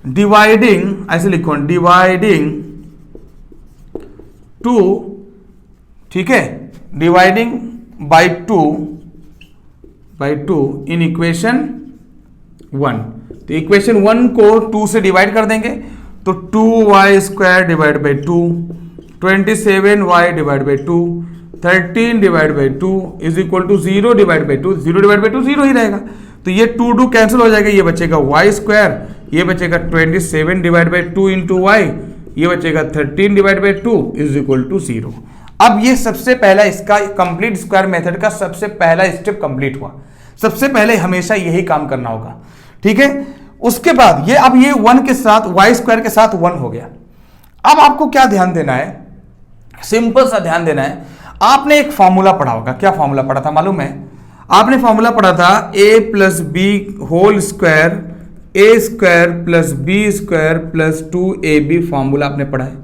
डिवाइडिंग, ऐसे लिखो डिवाइडिंग 2, ठीक है, डिवाइडिंग बाई 2 इन इक्वेशन 1। तो इक्वेशन 1 को 2 से डिवाइड कर देंगे, तो 2y square divide by 2, 27y divide by 2, 13 divide by 2 is equal to 0 divide by 2, 0 divide by 2 0 ही रहेगा। तो ये 2 कैंसिल हो जाएगा, ये बचेगा y स्क्वायर, ये बचेगा 27 डिवाइड बाई 2 इंटू वाई, ये बचेगा 13 divide by 2 is equal to 0। अब ये सबसे पहला इसका कंप्लीट स्क्वायर मेथड का सबसे पहला स्टेप कंप्लीट हुआ। सबसे पहले हमेशा यही काम करना होगा, ठीक है। उसके बाद ये अब ये 1 के साथ वाई स्क्वायर के साथ 1 हो गया। अब आपको क्या ध्यान देना है, सिंपल सा ध्यान देना है। आपने एक फॉर्मूला पढ़ा होगा, क्या फॉर्मूला पढ़ा था मालूम है? आपने फॉर्मूला पढ़ा था a plus b whole square a square plus b square plus 2ab, formula आपने पढ़ा है।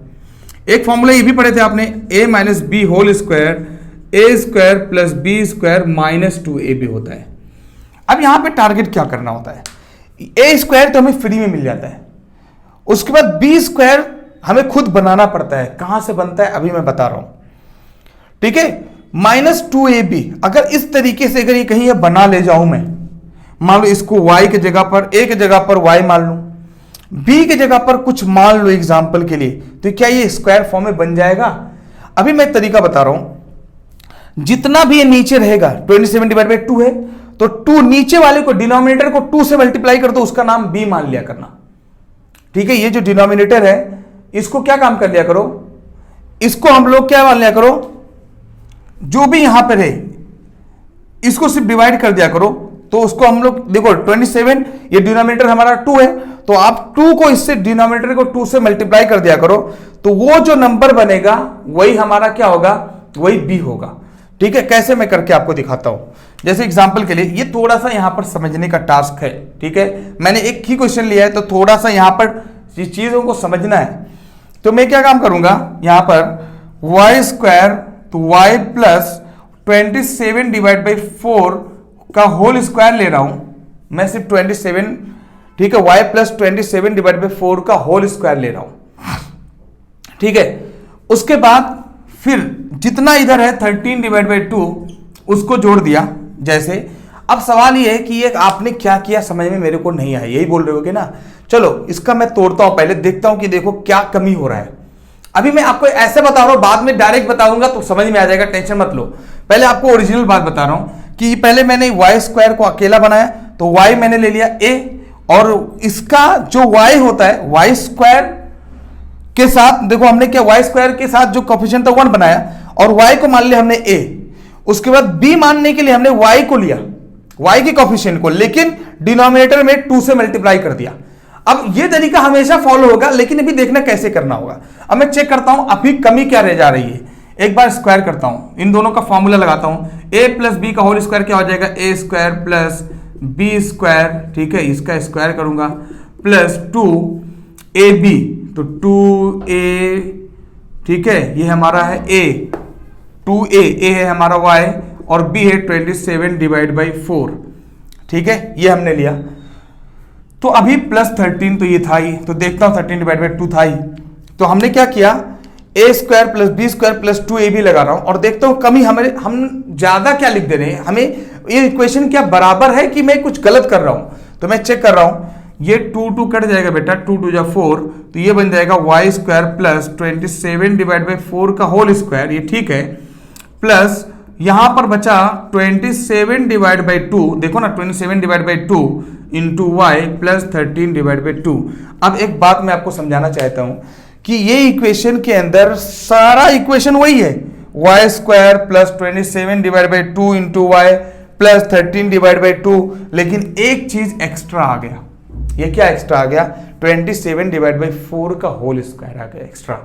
एक फॉर्मूला ये भी पढ़े थे आपने, a minus b whole square a square plus b square minus 2ab होता है। अब यहां पे टारगेट क्या करना होता है, ए स्क्वायर तो हमें फ्री में मिल जाता है, उसके बाद बी स्क्वायर हमें खुद बनाना पड़ता है। कहां से बनता है अभी मैं बता रहा हूं, ठीक है। माइनस 2ab, अगर इस तरीके से अगर ये कहीं ये बना ले जाऊं मैं, मान लो इसको y के जगह पर, a के जगह पर y मान लूं, b के जगह पर कुछ मान लो एग्जांपल के लिए, तो क्या ये स्क्वायर फॉर्म में बन जाएगा? अभी मैं तरीका बता रहा हूं। जितना भी ये नीचे रहेगा 27 डिवाइड बाई 2 है, तो 2 नीचे वाले को, डिनोमिनेटर को 2 से मल्टीप्लाई कर दो, उसका नाम b मान लिया करना, ठीक है। ये जो डिनोमिनेटर है इसको क्या काम कर लिया करो, इसको हम लोग क्या मान लिया करो, जो भी यहां पर है इसको सिर्फ डिवाइड कर दिया करो। तो उसको हम लोग देखो 27, ये डिनोमिनेटर हमारा 2 है, तो आप 2 को इससे डिनोमिनेटर को 2 से मल्टीप्लाई कर दिया करो, तो वो जो नंबर बनेगा वही हमारा क्या होगा, वही b होगा, ठीक है। कैसे मैं करके आपको दिखाता हूं। जैसे एग्जांपल के लिए, ये थोड़ा सा यहां पर समझने का टास्क है, ठीक है। मैंने एक ही क्वेश्चन लिया है, तो थोड़ा सा यहां पर चीजों को समझना है। तो मैं क्या काम करूंगा, यहां पर y स्क्वायर, तो y प्लस 27 डिवाइड बाई 4 का होल स्क्वायर ले रहा हूं मैं, सिर्फ 27, ठीक है, y प्लस 27 डिवाइड बाई 4 का होल स्क्वायर ले रहा हूं, ठीक है। उसके बाद फिर जितना इधर है 13 डिवाइड बाई 2 उसको जोड़ दिया जैसे। अब सवाल ये है कि ये आपने क्या किया समझ में मेरे को नहीं आया, यही बोल रहे होगे ना। चलो इसका मैं तोड़ता हूं, पहले देखता हूं कि देखो क्या कमी हो रहा है। अभी मैं आपको ऐसे बता रहा हूं, बाद में डायरेक्ट बताऊंगा तो समझ में आ जाएगा, टेंशन मत लो। पहले आपको ओरिजिनल बात बता रहा हूं कि पहले मैंने y स्क्वायर को अकेला बनाया, तो y मैंने ले लिया a, और इसका जो y होता है y स्क्वायर के साथ, देखो हमने क्या y स्क्वायर के साथ जो कोफिशिएंट था 1 बनाया, और y को मान लिया हमने a। उसके बाद b मानने के लिए हमने y को लिया, y के कोफिशिएंट को, लेकिन डिनोमिनेटर में 2 से मल्टीप्लाई कर दिया। अब ये तरीका हमेशा फॉलो होगा, लेकिन अभी देखना कैसे करना होगा। अब मैं चेक करता हूं अभी कमी क्या रह जा रही है। एक बार स्क्वायर करता हूं, इन दोनों का फॉर्मूला लगाता हूं, a प्लस बी का होल स्क्वायर क्या हो जाएगा, a square plus b square, ठीक है, इसका स्क्वायर करूंगा, प्लस 2ab, तो 2a, ठीक है, ये हमारा है a, 2a, a है हमारा y और b है 27 डिवाइड बाई 4, ठीक है, ये हमने लिया। तो अभी प्लस 13 तो ये था ही, तो देखता हूं 13 डिवाइड बाई 2 था ही, तो हमने क्या किया, a square plus b square plus 2ab लगा रहा हूं, और देखता हूं कमी हमारे, हम ज्यादा क्या लिख दे रहे हैं, हमें ये इक्वेशन क्या बराबर है कि मैं कुछ गलत कर रहा हूं। तो मैं चेक कर रहा हूं, ये 2 कट जाएगा बेटा, 2 2 जा 4, तो ये बन जाएगा y स्क्वायर प्लस 27 डिवाइड बाई 4 का होल स्क्वायर, ये ठीक है, प्लस यहां पर बचा 27 डिवाइड बाई 2, देखो ना 27 divide by 2 into y plus 13 divide by 2। अब एक बात मैं आपको समझाना चाहता हूं कि ये इक्वेशन के अंदर सारा इक्वेशन वही है, y square plus 27 divide by 2 into y plus 13 divide by 2, लेकिन एक चीज एक्स्ट्रा आ गया। ये क्या एक्स्ट्रा आ गया, 27 डिवाइड बाई 4 का होल स्क्वायर आ गया एक्स्ट्रा।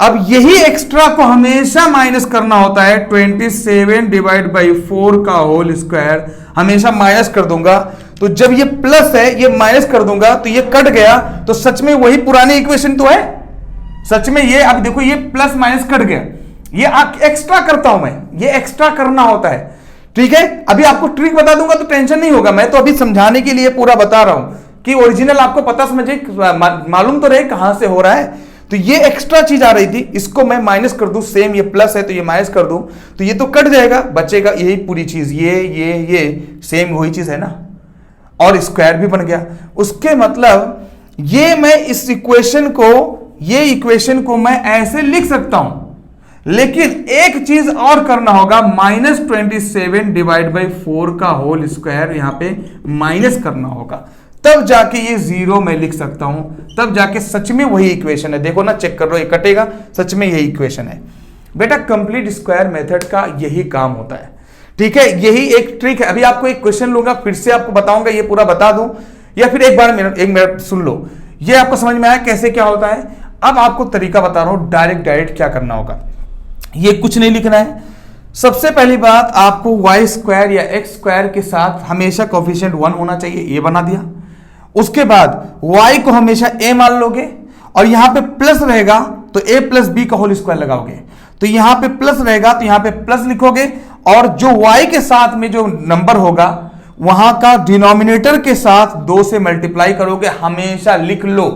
अब यही एक्स्ट्रा को हमेशा माइनस करना होता है, 27 डिवाइड बाई 4 का होल स्क्वायर हमेशा माइनस कर दूंगा, तो जब ये प्लस है ये माइनस कर दूंगा तो ये कट गया, तो सच में वही पुरानी इक्वेशन तो है। सच में ये अब देखो ये प्लस माइनस कट गया, ये एक्स्ट्रा करता हूं मैं, ये एक्स्ट्रा करना होता है। ठीक है, अभी आपको ट्रिक बता दूंगा तो टेंशन नहीं होगा, मैं तो अभी समझाने के लिए पूरा बता रहा हूं कि ओरिजिनल आपको पता समझे मालूम तो रहे कहां से हो रहा है। तो ये एक्स्ट्रा चीज आ रही थी, इसको मैं माइनस कर दूं, सेम ये प्लस है तो ये माइनस कर दूं तो ये तो कट जाएगा, बचेगा यही पूरी चीज, ये सेम वही चीज है ना, और स्क्वायर भी बन गया। उसके मतलब ये मैं इस इक्वेशन को, ये इक्वेशन को मैं ऐसे लिख सकता हूं, लेकिन एक चीज और करना होगा, -27 डिवाइड बाई 4 का होल स्क्वायर यहां पे माइनस करना होगा, तब जाके ये 0 में लिख सकता हूं, तब जाके सच में वही इक्वेशन है। देखो ना, चेक कर लो, ये कटेगा, सच में यही इक्वेशन है बेटा। कंप्लीट स्क्वायर मेथड का यही काम होता है। ठीक है, यही एक ट्रिक है। अभी आपको एक क्वेश्चन लूंगा, फिर से आपको बताऊंगा, ये पूरा बता दूं या फिर एक मिनट सुन लो, ये आपको समझ में आया कैसे क्या होता है। अब आपको तरीका बता रहा हूं, डायरेक्ट क्या करना होगा। ये कुछ नहीं लिखना है। सबसे पहली बात, आपको वाई स्क्वायर या एक्स स्क्वायर के साथ हमेशा कोफिशिएंट 1 होना चाहिए, ये बना दिया। उसके बाद y को हमेशा a मान लोगे, और यहां पे प्लस रहेगा तो a प्लस बी का होल स्क्वायर लगाओगे, तो यहां पे प्लस रहेगा तो यहां पे प्लस लिखोगे, और जो y के साथ में जो नंबर होगा वहां का डिनोमिनेटर के साथ 2 से मल्टीप्लाई करोगे, हमेशा लिख लो,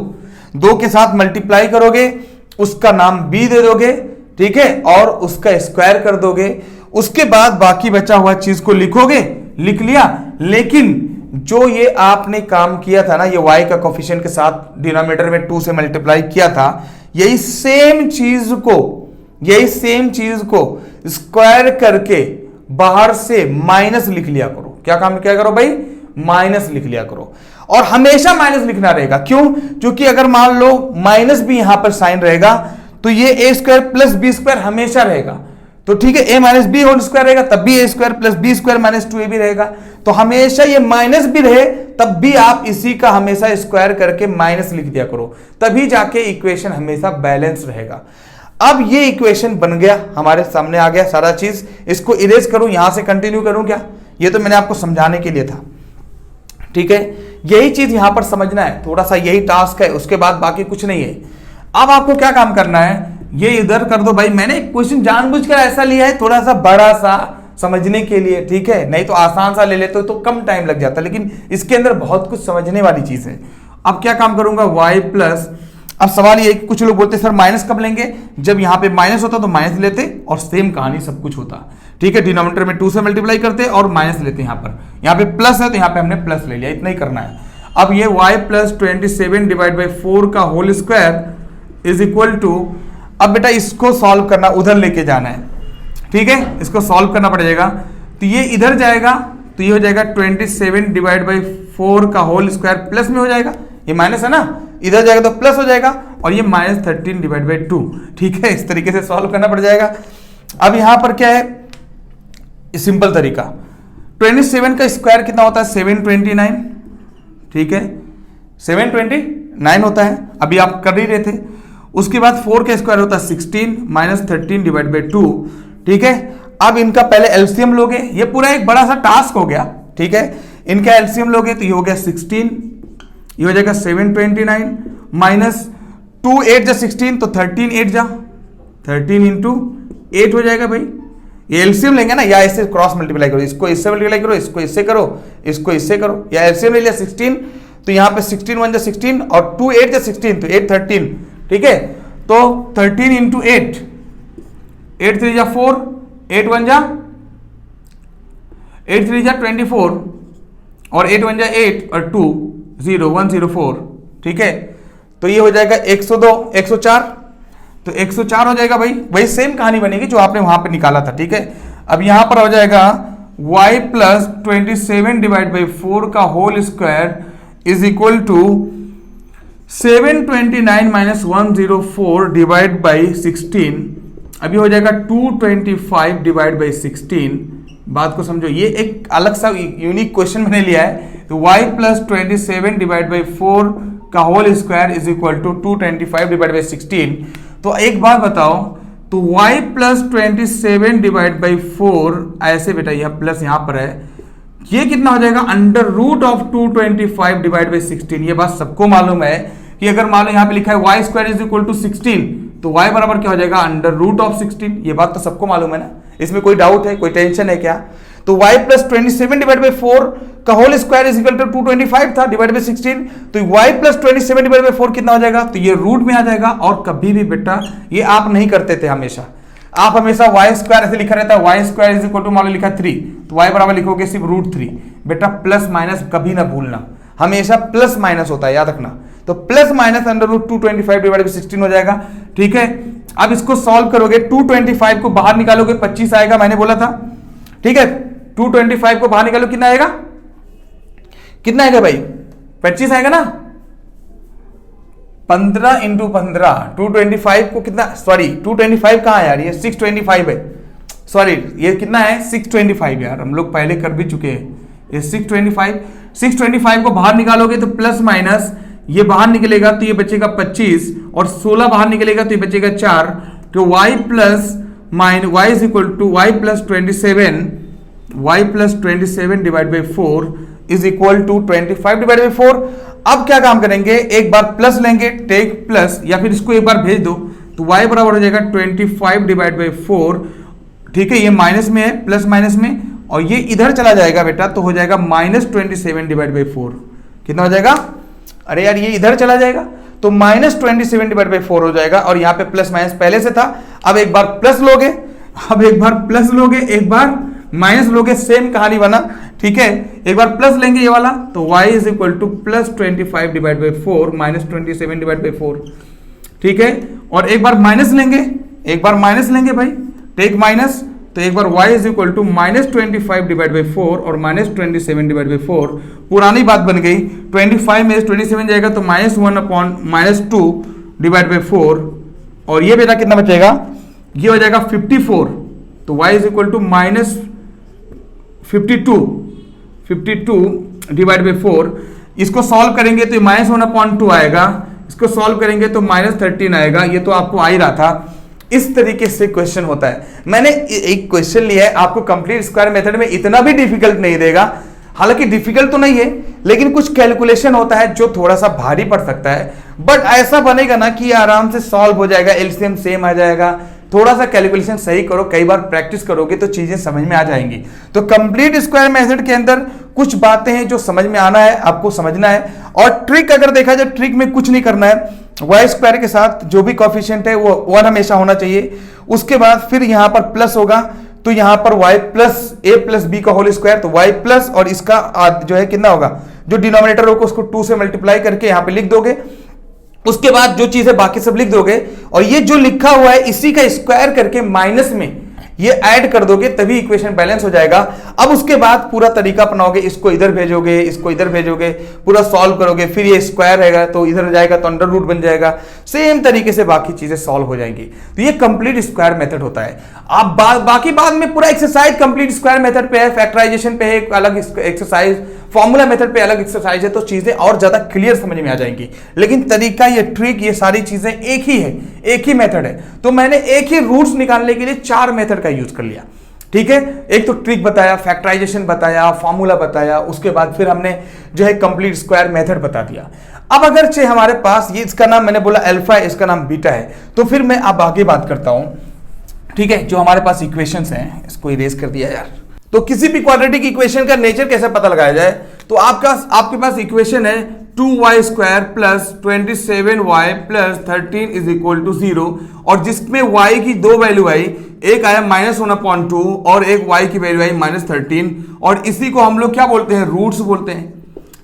2 के साथ मल्टीप्लाई करोगे, उसका नाम b दे दोगे, ठीक है, और उसका स्क्वायर कर दोगे। उसके बाद बाकी बचा हुआ चीज को लिखोगे, लिख लिया। लेकिन जो ये आपने काम किया था ना, ये y का कोफिशिएंट के साथ डिनोमिनेटर में 2 से मल्टीप्लाई किया था, यही सेम चीज को स्क्वायर करके बाहर से माइनस लिख लिया करो। क्या काम किया करो भाई, माइनस लिख लिया करो, और हमेशा माइनस लिखना रहेगा। क्यों? क्योंकि अगर मान लो माइनस भी यहां पर साइन रहेगा तो ये a square plus b square हमेशा रहेगा, तो ठीक है, a minus b whole square रहेगा, तब भी a square plus b square minus 2a भी रहेगा। तो हमेशा ये माइनस भी रहे तब भी आप इसी का हमेशा स्क्वायर करके माइनस लिख दिया करो, तभी जाके इक्वेशन हमेशा बैलेंस रहेगा। अब ये इक्वेशन बन गया, हमारे सामने आ गया सारा चीज। इसको इरेज करूं, यहां से कंटिन्यू करूं क्या? ये तो मैंने आपको समझाने के लिए था, ठीक है, यही चीज यहां पर समझना है, थोड़ा सा यही टास्क है, उसके बाद बाकी कुछ नहीं है। अब आपको क्या काम करना है, ये इधर कर दो भाई। मैंने क्वेश्चन जानबूझकर ऐसा लिया है, थोड़ा सा बड़ा सा समझने के लिए, ठीक है, नहीं तो आसान सा ले लेते तो कम टाइम लग जाता, लेकिन इसके अंदर बहुत कुछ समझने वाली चीज है। अब क्या काम करूंगा, y प्लस, अब सवाल ये, कुछ लोग बोलते सर माइनस कब लेंगे, जब यहां पे माइनस होता तो माइनस लेते, और सेम कहानी सब कुछ होता, ठीक है, डिनोमिनेटर में 2 से मल्टीप्लाई करते और माइनस लेते। यहाँ पे प्लस है तो यहाँ पे हमने प्लस ले लिया, इतना ही करना है। अब ये y प्लस 27 डिवाइड बाई 4 का whole square is equal to, अब बेटा इसको सॉल्व करना, उधर लेके जाना है, ठीक है, इसको सॉल्व करना पड़ेगा। तो ये इधर जाएगा तो ये हो जाएगा 27 डिवाइड बाई 4 का होल स्क्वायर प्लस में हो जाएगा, ये माइनस है ना, इधर जाएगा तो प्लस हो जाएगा, और ये -13 डिवाइड बाई 2, ठीक है, इस तरीके से सॉल्व करना पड़ जाएगा। अब यहां पर क्या है, सिंपल तरीका, 27 का स्क्वायर कितना होता है, 729, ठीक है, 729 होता है, अभी आप कर ही रहे थे। उसके बाद 4 का स्क्वायर होता है 16 -13 डिवाइड बाई 2, ठीक है। अब इनका पहले एलसीएम लोगे, ये पूरा एक बड़ा सा टास्क हो गया, ठीक है, इनका एलसीएम लोगे तो ये हो गया 16, ये हो जाएगा 729 माइनस 2 8 जा 16 तो 13 8 जा 13 इंटू 8 हो जाएगा भाई। ये एलसीएम लेंगे ना, या ऐसे क्रॉस मल्टीप्लाई करो, इसको इससे मल्टीप्लाई करो, इसको इससे करो, इसको इससे करो, या एलसीएम ले लिया 16 तो यहाँ पे 16 1 जा 16 और 2 8 जा 16 तो 8 13, ठीक है, तो 13 इंटू 8, 8 3 जा 4, 8 1 जा 8 3 जा 24 और 8 1 जा 8 और 2 0 1 0 4, ठीक है, तो ये हो जाएगा 102 104, तो 104 हो जाएगा भाई। वही सेम कहानी बनेगी जो आपने वहां पे निकाला था, ठीक है। अब यहां पर हो जाएगा y प्लस 27 डिवाइड बाई 4 का whole square is equal to 729 minus 104 divide by 16, अभी हो जाएगा 225 डिवाइड बाई 16। बात को समझो, ये एक अलग सा यूनिक क्वेश्चन मैंने लिया है। तो y प्लस 27 डिवाइड बाई 4 का whole square is equal to 225 divide by 16। तो एक बात बताओ, तो y प्लस 27 डिवाइड बाई 4 ऐसे, बेटा यह प्लस यहां पर है, ये कितना हो जाएगा under root of 225 divide by 16। ये बात सबको मालूम है कि अगर मान लो यहाँ पे लिखा है y square is equal to 16 तो y बराबर क्या हो जाएगा अंडर रूट ऑफ 16। ये बात तो सबको मालूम है ना, इसमें कोई डाउट है, कोई टेंशन है क्या? तो y प्लस 27 डिवाइड बाई 4 का whole square is equal to 225 था डिवाइड बाई 16, तो y प्लस 27 डिवाइड बाई 4 कितना हो जाएगा? तो ये रूट में आ जाएगा। और कभी भी बेटा ये आप नहीं करते थे, हमेशा आप हमेशा वाई स्क्वायर ऐसे लिखा रहता है, y square is equal to मान लो लिखा 3 तो y बराबर लिखोगे सिर्फ रूट 3। बेटा प्लस माइनस कभी ना भूलना, हमेशा प्लस माइनस होता है, याद रखना। तो plus minus under root 225 divide by 16 हो जाएगा। ठीक है, अब इसको सॉल्व करोगे 225 को बाहर निकालोगे 25 आएगा, मैंने बोला था। ठीक है, 225 को बाहर निकालो कितना आएगा? कितना आएगा भाई? 25 आएगा ना। 15 इंटू 15 225 को कितना, सॉरी 225 कहां है यार, ये 625 है, सॉरी ये कितना है 625 यार, हम लोग पहले कर भी चुके हैं। ये 625 को बाहर निकालोगे तो प्लस माइनस ये बाहर निकलेगा तो ये बचेगा 25 और 16 बाहर निकलेगा तो ये बचेगा 4। तो y plus minus y is equal to y plus 27 divide by 4 is equal to 25 divide by 4। अब क्या काम करेंगे, एक बार प्लस लेंगे, टेक प्लस, या फिर इसको एक बार भेज दो तो y बराबर हो जाएगा 25 डिवाइड बाई 4। ठीक है, ये माइनस में है, प्लस माइनस में, और ये इधर चला जाएगा बेटा तो हो जाएगा माइनस 27 डिवाइड बाई 4। कितना हो जाएगा? अरे यार ये इधर चला जाएगा तो माइनस 27 डिवाइड बाई 4 हो जाएगा, और यहाँ पे प्लस माइनस पहले से था। अब एक बार प्लस लोगे, अब एक बार प्लस लोगे, एक बार माइनस लोगे, सेम कहानी बना। ठीक है, एक बार प्लस लेंगे ये वाला तो y is equal two plus 25 divide by 4 minus 27 divide by 4। ठीक है, और एक बार माइनस लेंगे, एक बार माइनस लेंगे भाई, टेक माइनस, तो एक बार y is equal to minus 25 divide by 4 और माइनस 27 डिवाइड बाई 4। पुरानी बात बन गई, 25 में 27 जाएगा तो minus 1 upon minus 2 divide by 4, और ये बेटा कितना बचेगा? ये हो जाएगा 54। तो y is equal to minus 52 divide by 4। इसको सॉल्व करेंगे तो माइनस 1 अपॉन 2 आएगा, इसको सॉल्व करेंगे तो माइनस 13 आएगा। ये तो आपको आ ही रहा था। इस तरीके से क्वेश्चन होता है। मैंने एक क्वेश्चन लिया है, आपको कंप्लीट स्क्वायर मेथड में इतना भी डिफिकल्ट नहीं देगा, हालांकि डिफिकल्ट तो नहीं है, लेकिन कुछ कैलकुलेशन होता है जो थोड़ा सा भारी पड़ सकता है, बट ऐसा बनेगा ना कि आराम से सॉल्व हो जाएगा, एलसीएम सेम आ जाएगा। थोड़ा सा कैलकुलेशन सही करो, कई बार प्रैक्टिस करोगे तो चीजें समझ में आ जाएंगी। तो कंप्लीट स्क्वायर मेथड के अंदर कुछ बातें हैं जो समझ में आना है, आपको समझना है। और ट्रिक अगर देखा जाए, ट्रिक में कुछ नहीं करना है, वाई स्क्वायर के साथ जो भी कॉफिशिएंट है वो 1 हमेशा होना चाहिए। उसके बाद फिर यहां पर प्लस होगा तो यहां पर y plus a plus b का होल स्क्वायर, तो y प्लस और इसका जो है कितना होगा, जो डिनोमिनेटर होगा उसको 2 से मल्टीप्लाई करके यहां पे लिख दोगे। उसके बाद जो चीजें बाकी सब लिख दोगे, और ये जो लिखा हुआ है इसी का स्क्वायर करके माइनस में ये ऐड कर दोगे, तभी इक्वेशन बैलेंस हो जाएगा। अब उसके बाद पूरा तरीका अपनाओगे, इसको इधर भेजोगे, इसको इधर भेजोगे, पूरा सॉल्व करोगे, फिर ये स्क्वायर रहेगा तो इधर जाएगा तो अंडर रूट बन जाएगा। सेम तरीके से बाकी चीजें सॉल्व हो जाएंगी। तो ये कंप्लीट स्क्वायर मेथड होता है। आप बाकी बाद में पूरा एक्सरसाइज कंप्लीट स्क्वायर मेथड पे है, फैक्टराइजेशन पे है एक अलग एक्सरसाइज, फॉर्मूला मेथड पे अलग एक्सरसाइज है, तो चीजें और ज्यादा क्लियर समझ में आ जाएंगी। लेकिन तरीका, ये ट्रिक, ये सारी चीजें एक ही है, एक ही मेथड है। तो मैंने एक ही रूट्स निकालने के लिए 4 मेथड का यूज कर लिया। ठीक है, एक तो ट्रिक बताया, फैक्टराइजेशन बताया, फॉर्मूला बताया, उसके बाद फिर हमने जो है कंप्लीट स्क्वायर मेथड बता दिया। अब अगर हमारे पास ये, इसका नाम मैंने बोला अल्फा है, इसका नाम बीटा है, तो फिर मैं अब आगे बात करता हूं। ठीक है, जो हमारे पास इक्वेशंस हैं, इसको इरेज कर दिया यार। तो किसी भी क्वाड्रेटिक इक्वेशन का नेचर कैसे पता लगाया जाए, तो आपके पास इक्वेशन है 2y square plus 27y plus 13 is equal to 0, और जिसमें y की 2 वैल्यू आई, एक आया -1/2 और एक y की वैल्यू आई -13, और इसी को हम लोग क्या बोलते हैं, रूट्स बोलते हैं।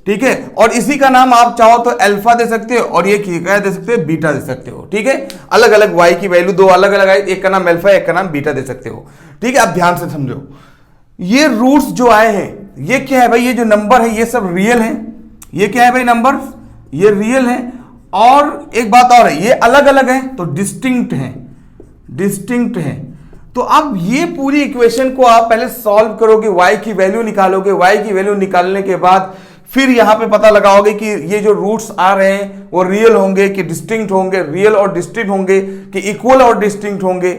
ठीक है, और इसी का नाम आप चाहो तो अल्फा दे सकते हो, और ये क्या दे सकते हो, बीटा दे सकते हो। ठीक है, अलग अलग y की वैल्यू 2 अलग अलग आई, एक का नाम अल्फा, एक का नाम बीटा दे सकते हो। ठीक है, आप ध्यान से समझो, ये रूट्स जो आए हैं ये क्या है भाई, ये जो नंबर है ये सब रियल है। ये क्या है भाई, नंबर, ये रियल है। और एक बात और है, ये अलग अलग है तो डिस्टिंक्ट है, डिस्टिंक्ट है। तो अब ये पूरी इक्वेशन को आप पहले सॉल्व करोगे, y की वैल्यू निकालोगे, y की वैल्यू निकालने के बाद फिर यहां पे पता लगाओगे कि ये जो रूट्स आ रहे हैं वो रियल होंगे कि डिस्टिंक्ट होंगे, रियल और डिस्टिंक्ट होंगे कि इक्वल और डिस्टिंक्ट होंगे,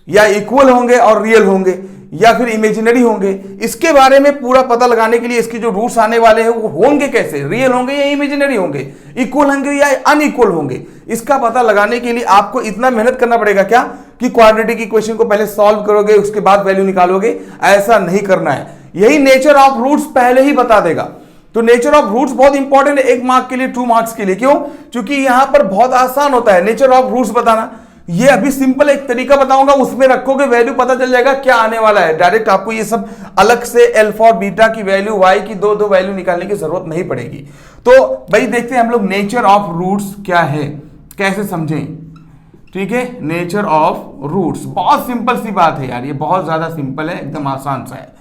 या इक्वल होंगे और रियल होंगे। या फिर इमेजिनरी होंगे, इसके बारे में पूरा पता लगाने के लिए इसके जो रूट्स आने वाले हैं वो होंगे कैसे, रियल होंगे या इमेजिनरी होंगे, इक्वल होंगे या अनइक्वल होंगे, इसका पता लगाने के लिए आपको इतना मेहनत करना पड़ेगा क्या कि क्वाड्रेटिक इक्वेशन को पहले सॉल्व करोगे उसके बाद वैल्यू निकालोगे, ऐसा नहीं करना है। यही नेचर ऑफ रूट्स पहले ही बता देगा। तो नेचर ऑफ रूट्स बहुत इंपॉर्टेंट है 1 मार्क के लिए, 2 मार्क्स के लिए। क्यों? क्योंकि यहां पर बहुत आसान होता है नेचर ऑफ रूट्स बताना। ये अभी सिंपल एक तरीका बताऊंगा, उसमें रखोगे वैल्यू पता चल जाएगा क्या आने वाला है। डायरेक्ट आपको ये सब अलग से अल्फा और बीटा की वैल्यू, वाई की दो वैल्यू निकालने की जरूरत नहीं पड़ेगी। तो भाई देखते हैं हम लोग नेचर ऑफ रूट्स क्या है, कैसे समझें। ठीक है, नेचर ऑफ रूट्स बहुत सिंपल सी बात है यार, ये बहुत ज्यादा सिंपल है, एकदम आसान सा है।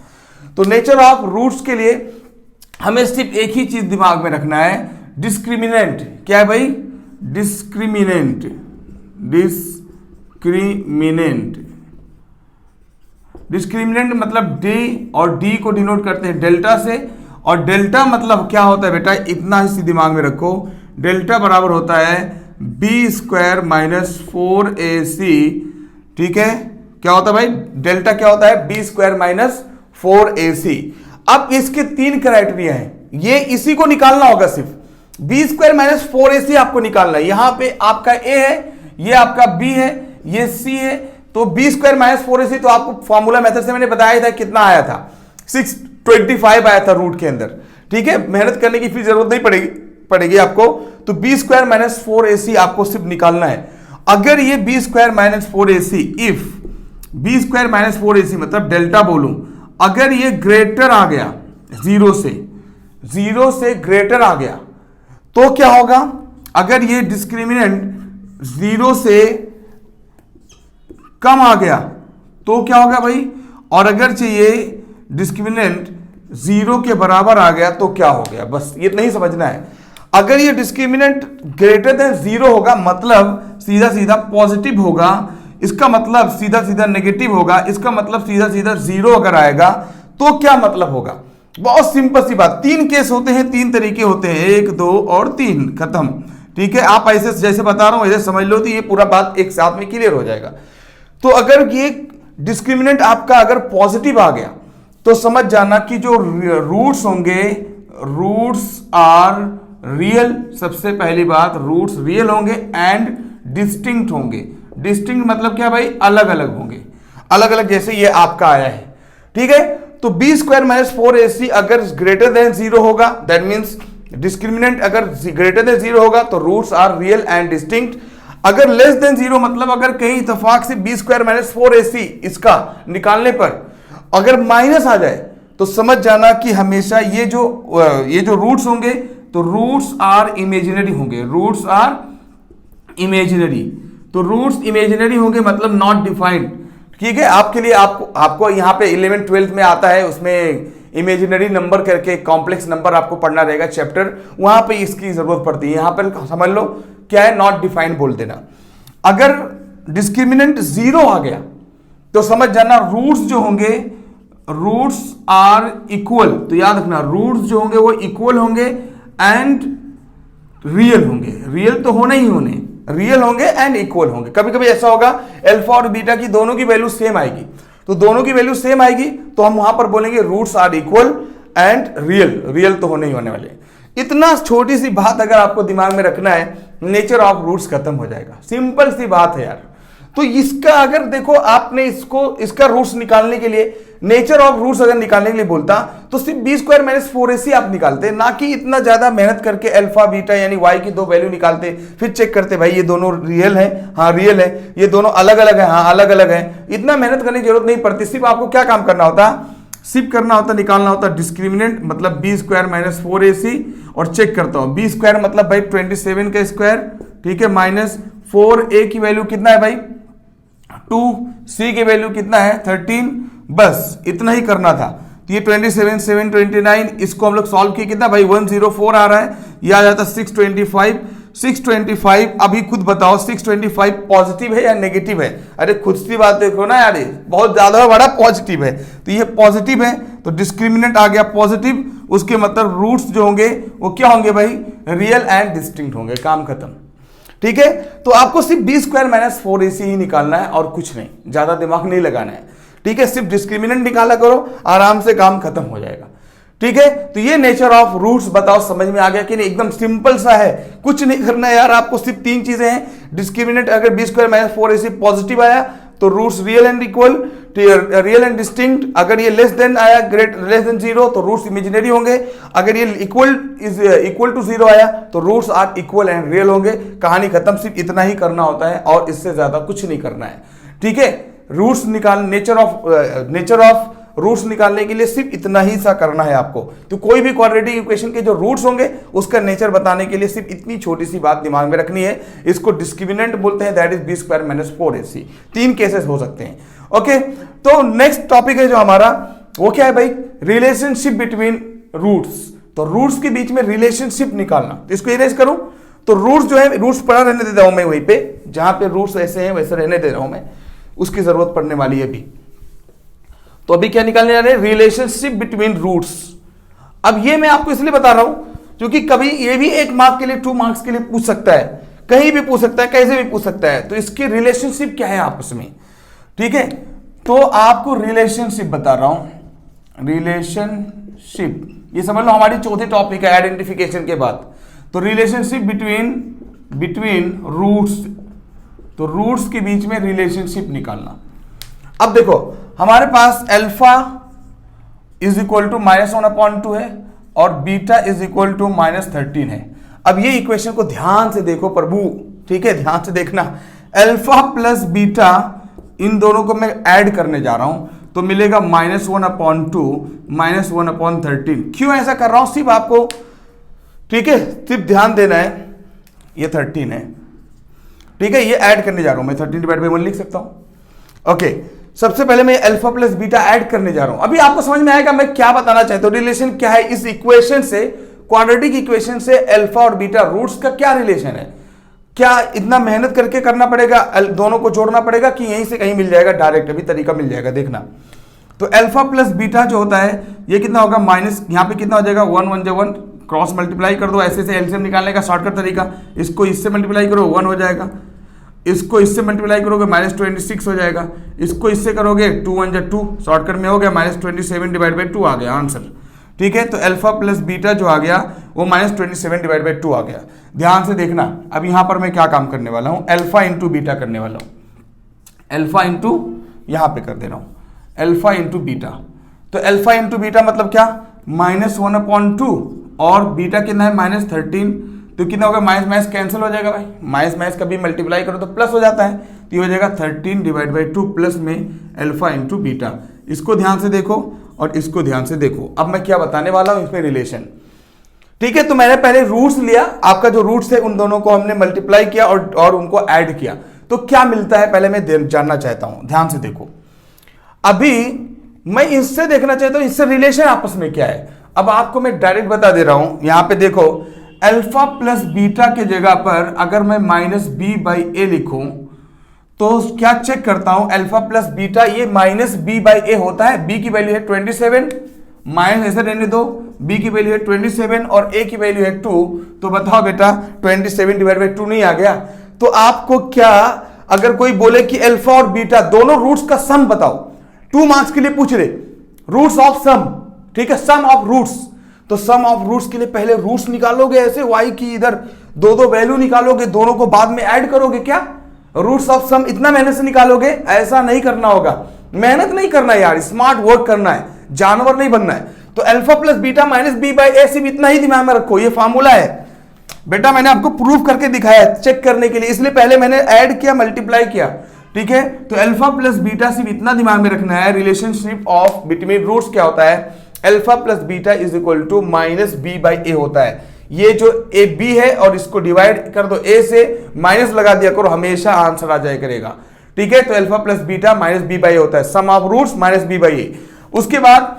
तो नेचर ऑफ रूट्स के लिए हमें सिर्फ एक ही चीज दिमाग में रखना है, डिस्क्रिमिनेंट। क्या है भाई? डिस्क्रिमिनेंट। डिस्क्रिमिनेंट मतलब डी, और डी को डिनोट करते हैं डेल्टा से, और डेल्टा मतलब क्या होता है बेटा, इतना ही दिमाग में रखो, डेल्टा बराबर होता है बी स्क्वायर माइनस 4ac। ठीक है, क्या होता है भाई? डेल्टा क्या होता है? B square minus 4ac। अब इसके 3 क्राइटेरिया हैं, ये इसी को निकालना होगा, सिर्फ बी स्क्वायर माइनस 4ac आपको निकालना है। यहां पे आपका a है, ये आपका b है, ये c है, तो बी स्क्वायर माइनस 4ac तो आपको फॉर्मूला मेथड से मैंने बताया था कितना आया था, 625 आया था रूट के अंदर। ठीक है, मेहनत करने की फिर जरूरत नहीं पड़ेगी आपको। तो बी स्क्वायर माइनस 4ac आपको सिर्फ निकालना है। अगर ये b square minus 4ac, if b square minus 4ac मतलब डेल्टा बोलूं, अगर ये ग्रेटर आ गया 0 से ग्रेटर आ गया तो क्या होगा? अगर ये डिस्क्रिमिनेंट 0 से कम आ गया तो क्या होगा भाई? और अगर चाहिए डिस्क्रिमिनेंट 0 के बराबर आ गया तो क्या हो गया? बस ये नहीं समझना है। अगर ये डिस्क्रिमिनेंट ग्रेटर देन 0 होगा मतलब सीधा सीधा पॉजिटिव होगा, इसका मतलब सीधा सीधा नेगेटिव होगा, इसका मतलब सीधा सीधा 0 अगर आएगा तो क्या मतलब होगा? बहुत सिंपल सी बात, 3 केस होते हैं, 3 तरीके होते हैं, 1, 2 और 3, खत्म। ठीक है, आप ऐसे जैसे बता रहा हूं ऐसे समझ लो तो ये पूरा बात एक साथ में क्लियर हो जाएगा। तो अगर ये डिस्क्रिमिनेंट आपका अगर पॉजिटिव आ गया तो समझ जाना कि जो रूट्स होंगे, रूट्स आर रियल। सबसे पहली बात, रूट्स रियल होंगे एंड डिस्टिंक्ट होंगे। डिस्टिंक्ट मतलब क्या भाई? अलग अलग होंगे, अलग अलग, जैसे ये आपका आया है। ठीक है, तो बी स्क्वायर माइनस 4ac अगर ग्रेटर देन 0 होगा, दैट मीन्स डिस्क्रिमिनेंट अगर ग्रेटर देन 0 होगा तो roots are real and distinct. अगर लेस देन 0 मतलब अगर कहीं इत्तेफाक से बी स्क्वायर माइनस 4ac इसका निकालने पर अगर माइनस आ जाए तो समझ जाना कि हमेशा ये जो रूट्स होंगे तो रूट्स आर इमेजिनरी होंगे, रूट्स आर इमेजिनरी। तो रूट्स इमेजिनरी होंगे मतलब नॉट डिफाइंड। ठीक है, आपके लिए आपको यहाँ पे 11th 12th में आता है, उसमें इमेजिनरी नंबर करके कॉम्प्लेक्स नंबर आपको पढ़ना रहेगा चैप्टर, वहां पे इसकी जरूरत पड़ती है। यहां पर समझ लो क्या है, नॉट डिफाइंड बोल देना। अगर डिस्क्रिमिनेंट 0 आ गया तो समझ जाना रूट्स जो होंगे, रूट्स आर इक्वल। तो याद रखना रूट्स जो होंगे वो इक्वल होंगे एंड रियल होंगे। रियल तो होने ही होने, रियल होंगे एंड इक्वल होंगे। कभी कभी ऐसा होगा अल्फा और बीटा की दोनों की वैल्यू सेम आएगी, तो दोनों की वैल्यू सेम आएगी तो हम वहां पर बोलेंगे roots are equal and real. Real तो होने ही होने वाले। इतना छोटी सी बात अगर आपको दिमाग में रखना है, नेचर ऑफ रूट्स खत्म हो जाएगा। सिंपल सी बात है यार। तो इसका अगर देखो आपने इसका रूट्स निकालने के लिए, नेचर ऑफ रूट्स अगर निकालने के लिए बोलता तो सिर्फ बी स्क्वायर माइनस 4ac आप निकालते, ना कि इतना ज्यादा मेहनत करके अल्फा बीटा यानी वाई की 2 वैल्यू निकालते, फिर चेक करते भाई ये दोनों रियल है, हाँ रियल है, ये दोनों अलग अलग है, हाँ अलग अलग है। इतना मेहनत करने की जरूरत नहीं पड़ती। सिर्फ आपको क्या काम करना होता, सिर्फ करना होता, निकालना होता डिस्क्रिमिनेंट मतलब बी स्क्वायर माइनस 4ac, और चेक करता हूं बी स्क्वायर मतलब भाई 27 का स्क्वायर, ठीक है, माइनस 4a की वैल्यू कितना है भाई 2, c की वैल्यू कितना है 13, बस इतना ही करना था। तो ये 27 7 29, इसको हम लोग सॉल्व किए, कितना भाई 104 आ रहा है, यह आ जाता 625। अभी खुद बताओ 625 पॉजिटिव है या नेगेटिव है? अरे खुद सी बात देखो ना यार, बहुत ज्यादा बड़ा पॉजिटिव है, तो ये पॉजिटिव है तो डिस्क्रिमिनेंट आ गया पॉजिटिव, उसके मतलब रूट्स जो होंगे वो क्या होंगे भाई, रियल एंड डिस्टिंक्ट होंगे, काम खत्म। ठीक है, तो आपको सिर्फ बी स्क्वायर माइनस 4ac ही निकालना है और कुछ नहीं, ज्यादा दिमाग नहीं लगाना है। ठीक है, सिर्फ डिस्क्रिमिनेंट निकाला करो, आराम से काम खत्म हो जाएगा। ठीक है, तो ये नेचर ऑफ रूट्स बताओ, समझ में आ गया कि नहीं? एकदम सिंपल सा है, कुछ नहीं करना है यार आपको, सिर्फ 3 चीजें हैं। डिस्क्रिमिनेंट अगर B square minus 4ac positive आया तो roots real and equal, real and distinct. अगर ये लेस देन आया, लेस देन 0 तो रूट्स इमेजिनरी होंगे। अगर ये इक्वल टू 0 आया तो roots are equal and real होंगे। कहानी खत्म, सिर्फ इतना ही करना होता है और इससे ज्यादा कुछ नहीं करना है। ठीक है, रूट्स निकाल नेचर ऑफ रूट्स निकालने के लिए सिर्फ इतना ही सा करना है आपको। तो कोई भी क्वाड्रेटिक इक्वेशन के जो रूट्स होंगे उसका नेचर बताने के लिए सिर्फ इतनी छोटी सी बात दिमाग में रखनी है। इसको डिस्क्रिमिनेंट बोलते हैं, that is b square minus 4ac। 3 cases हो सकते हैं। ओके, तो नेक्स्ट टॉपिक है जो हमारा, वो क्या है भाई? Relationship between roots. तो रूट्स के बीच में रिलेशनशिप निकालना। तो इसको इरेज करूं तो रूट्स जो है, रूट्स पड़ा रहने देता हूं मैं वहीं पे जहां पे रूट्स ऐसे हैं वैसे रहने दे रहा हूं मैं, उसकी जरूरत पड़ने वाली है अभी। तो अभी क्या निकालने जा रहे हैं? Relationship between roots. अब ये मैं आपको इसलिए बता रहा हूं क्योंकि कभी ये भी 1 मार्क के लिए, 2 मार्क्स के लिए पूछ सकता है, कहीं भी पूछ सकता है, कैसे भी पूछ सकता है। तो इसकी रिलेशनशिप क्या है आपस में? ठीक है, तो आपको रिलेशनशिप बता रहा हूं। रिलेशनशिप ये समझ लो हमारी चौथी टॉपिक है आइडेंटिफिकेशन के बाद। तो रिलेशनशिप बिटवीन रूट्स, तो रूट्स के बीच में रिलेशनशिप निकालना। अब देखो हमारे पास अल्फा इज इक्वल टू -1/2 है और बीटा इज इक्वल टू -13 है। अब ये इक्वेशन को ध्यान से देखो प्रभु, ठीक है, ध्यान से देखना। अल्फा प्लस बीटा इन दोनों को मैं ऐड करने जा रहा हूं तो मिलेगा -1/2 -1/13। क्यों ऐसा कर रहा हूं? सिर्फ आपको, ठीक है, सिर्फ ध्यान देना है। ये 13 है, ठीक है, ये ऐड करने जा रहा हूं मैं, 13/1 लिख सकता हूं। ओके, सबसे पहले मैं अल्फा प्लस बीटा ऐड करने जा रहा हूं। अभी आपको समझ में आएगा मैं क्या बताना चाहता हूं। रिलेशन क्या है इस इक्वेशन से, क्वाड्रेटिक इक्वेशन से अल्फा और बीटा रूट्स का क्या रिलेशन है? क्या इतना मेहनत करके करना पड़ेगा, दोनों को जोड़ना पड़ेगा, कि यहीं से कहीं मिल जाएगा डायरेक्ट? अभी तरीका मिल जाएगा, देखना। तो अल्फा प्लस बीटा जो होता है ये कितना होगा? माइनस, यहां पे कितना हो जाएगा? 1 1 1, क्रॉस मल्टीप्लाई कर दो, ऐसे से एलसीएम निकालने का शॉर्टकट तरीका। इसको इससे मल्टीप्लाई करो 1 हो जाएगा, इसको इससे मल्टीप्लाई करोगे -26 हो जाएगा, इसको इससे करोगे 2 1 2, शॉर्टकट में हो गया -27/2 आ गया आंसर। ठीक है, तो अल्फा प्लस बीटा जो आ गया वो -27/2 आ गया। ध्यान से देखना, अब यहां पर मैं क्या काम करने वाला हूं? अल्फा इंटू बीटा करने वाला हूं। अल्फा इंटू यहां पे कर दे रहा हूं, अल्फा इंटू बीटा। तो अल्फा इंटू बीटा मतलब क्या? -1/2 और बीटा कितना है? -13। तो कितना होगा? माइनस माइनस कैंसिल हो जाएगा भाई, माइनस माइनस कभी मल्टीप्लाई करो तो प्लस हो जाता है, तो ये हो जाएगा 13/2 प्लस में अल्फा इंटू बीटा। इसको ध्यान से देखो और इसको ध्यान से देखो। अब मैं क्या बताने वाला हूं इसमें रिलेशन। ठीक है, तो मैंने पहले रूट्स लिया, आपका जो रूट्स है उन दोनों को हमने मल्टीप्लाई किया और उनको ऐड किया, तो क्या मिलता है पहले मैं जानना चाहता हूं। ध्यान से देखो, अभी मैं इससे देखना चाहता हूं इससे रिलेशन आपस में क्या है। अब आपको मैं डायरेक्ट बता दे रहा हूं, यहां पे देखो अल्फा प्लस बीटा के जगह पर अगर मैं -b/a लिखूं तो क्या चेक करता हूं? अल्फा प्लस बीटा, ये -b/a होता है। b की वैल्यू है 27, माइनस ऐसे रहने दो, b की वैल्यू है 27 और a की वैल्यू है 2, तो बताओ बेटा 27/2 नहीं आ गया? तो आपको क्या, अगर कोई बोले कि अल्फा और बीटा दोनों रूट्स का सम बताओ, 2 मार्क्स के लिए पूछ रहे, रूट्स ऑफ सम, ठीक है, सम ऑफ रूट्स। तो सम ऑफ रूट्स के लिए पहले रूट्स निकालोगे, ऐसे y की इधर 2 वैल्यू निकालोगे, दोनों को बाद में ऐड करोगे। क्या रूट्स ऑफ सम इतना मेहनत से निकालोगे? ऐसा नहीं करना होगा, मेहनत नहीं करना है यार, स्मार्ट वर्क करना है, जानवर नहीं बनना है। तो अल्फा प्लस बीटा -b/a, सिर्फ इतना ही दिमाग में रखो, ये फार्मूला है बेटा, मैंने आपको प्रूफ करके दिखाया चेक करने के लिए, इसलिए पहले मैंने ऐड किया, मल्टीप्लाई किया। ठीक है, तो अल्फा प्लस बीटा सिर्फ इतना दिमाग में रखना है। रिलेशनशिप ऑफ बिटवीन रूट्स क्या होता है? Alpha plus beta is equal to -b/a होता है। ये जो ए बी है और इसको डिवाइड कर दो a से, माइनस लगा दिया करो, हमेशा आंसर आ जाया करेगा। ठीक है, तो अल्फा प्लस बीटा -b/a होता है, सम ऑफ रूट्स -b/a। उसके बाद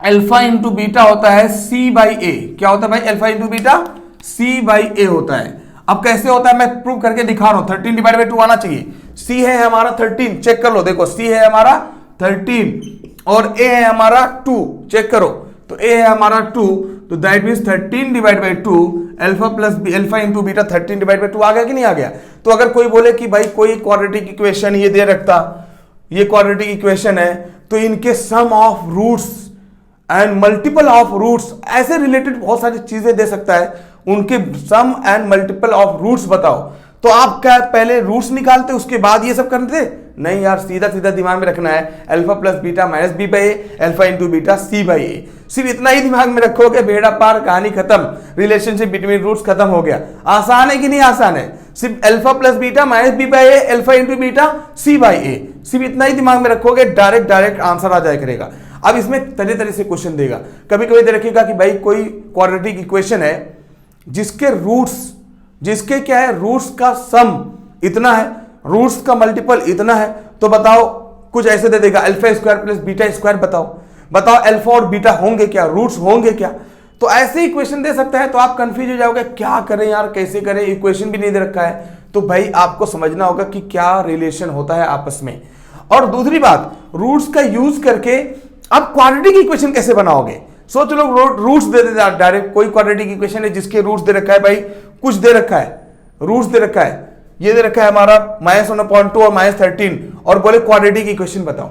अल्फा इंटू बीटा होता है c/a। क्या होता है भाई? अल्फा इंटू बीटा c/a होता है। अब कैसे होता है मैं प्रूव करके दिखा रहा हूं, 13/2 आना चाहिए। c है हमारा 13, चेक कर लो, देखो c है हमारा 13 और a है हमारा 2, चेक करो, तो a है हमारा 2, तो that means 13/2 alpha plus alpha into beta 13/2 आ गया कि नहीं आ गया? तो अगर कोई बोले कि भाई कोई क्वाड्रेटिक इक्वेशन ये दे रखता ये क्वाड्रेटिक इक्वेशन है, तो इनके sum of roots and multiple of roots, ऐसे रिलेटेड बहुत सारी चीजें दे सकता है, उनके sum and multiple of roots बताओ। तो आप क्या पहले रूट्स निकालते उसके बाद ये सब करते? नहीं यार, सीधा सीधा दिमाग में रखना है, alpha plus beta minus b by a, alpha into beta c by a. सिर्फ इतना ही दिमाग में रखोगे, बेड़ा पार, कहानी खत्म, रिलेशनशिप बिटवीन रूट्स खत्म हो गया। आसान है कि नहीं आसान है? सिर्फ alpha plus beta minus b by a, alpha into beta c by a, सिर्फ इतना ही दिमाग में रखोगे, डायरेक्ट आंसर आ जाया करेगा। अब इसमें तरह तरह से क्वेश्चन देगा, कभी कभी दे रखेगा कि भाई कोई क्वाड्रेटिक इक्वेशन है जिसके रूट्स, जिसके क्या है, रूट्स का सम इतना है, रूट्स का मल्टीपल इतना है, तो बताओ, कुछ ऐसे दे देगा, alpha square plus beta square, बताओ अल्फा और बीटा होंगे क्या, रूट्स होंगे क्या? तो ऐसे इक्वेशन दे सकता है, तो आप कंफ्यूज हो जाओगे, क्या करें यार, कैसे करें, इक्वेशन भी नहीं दे रखा है। तो भाई आपको समझना होगा कि क्या रिलेशन होता है आपस में। और दूसरी बात, रूट्स का यूज करके आप क्वाड्रेटिक इक्वेशन कैसे बनाओगे? सोच लो, रूट्स दे दे डायरेक्ट, कोई क्वाड्रेटिक इक्वेशन है जिसके रूट्स दे रखा है, भाई कुछ दे रखा है, रूट्स दे रखा है, ये दे रखा है हमारा -1/2 और -13, और बोले क्वाड्रेटिक इक्वेशन बताओ।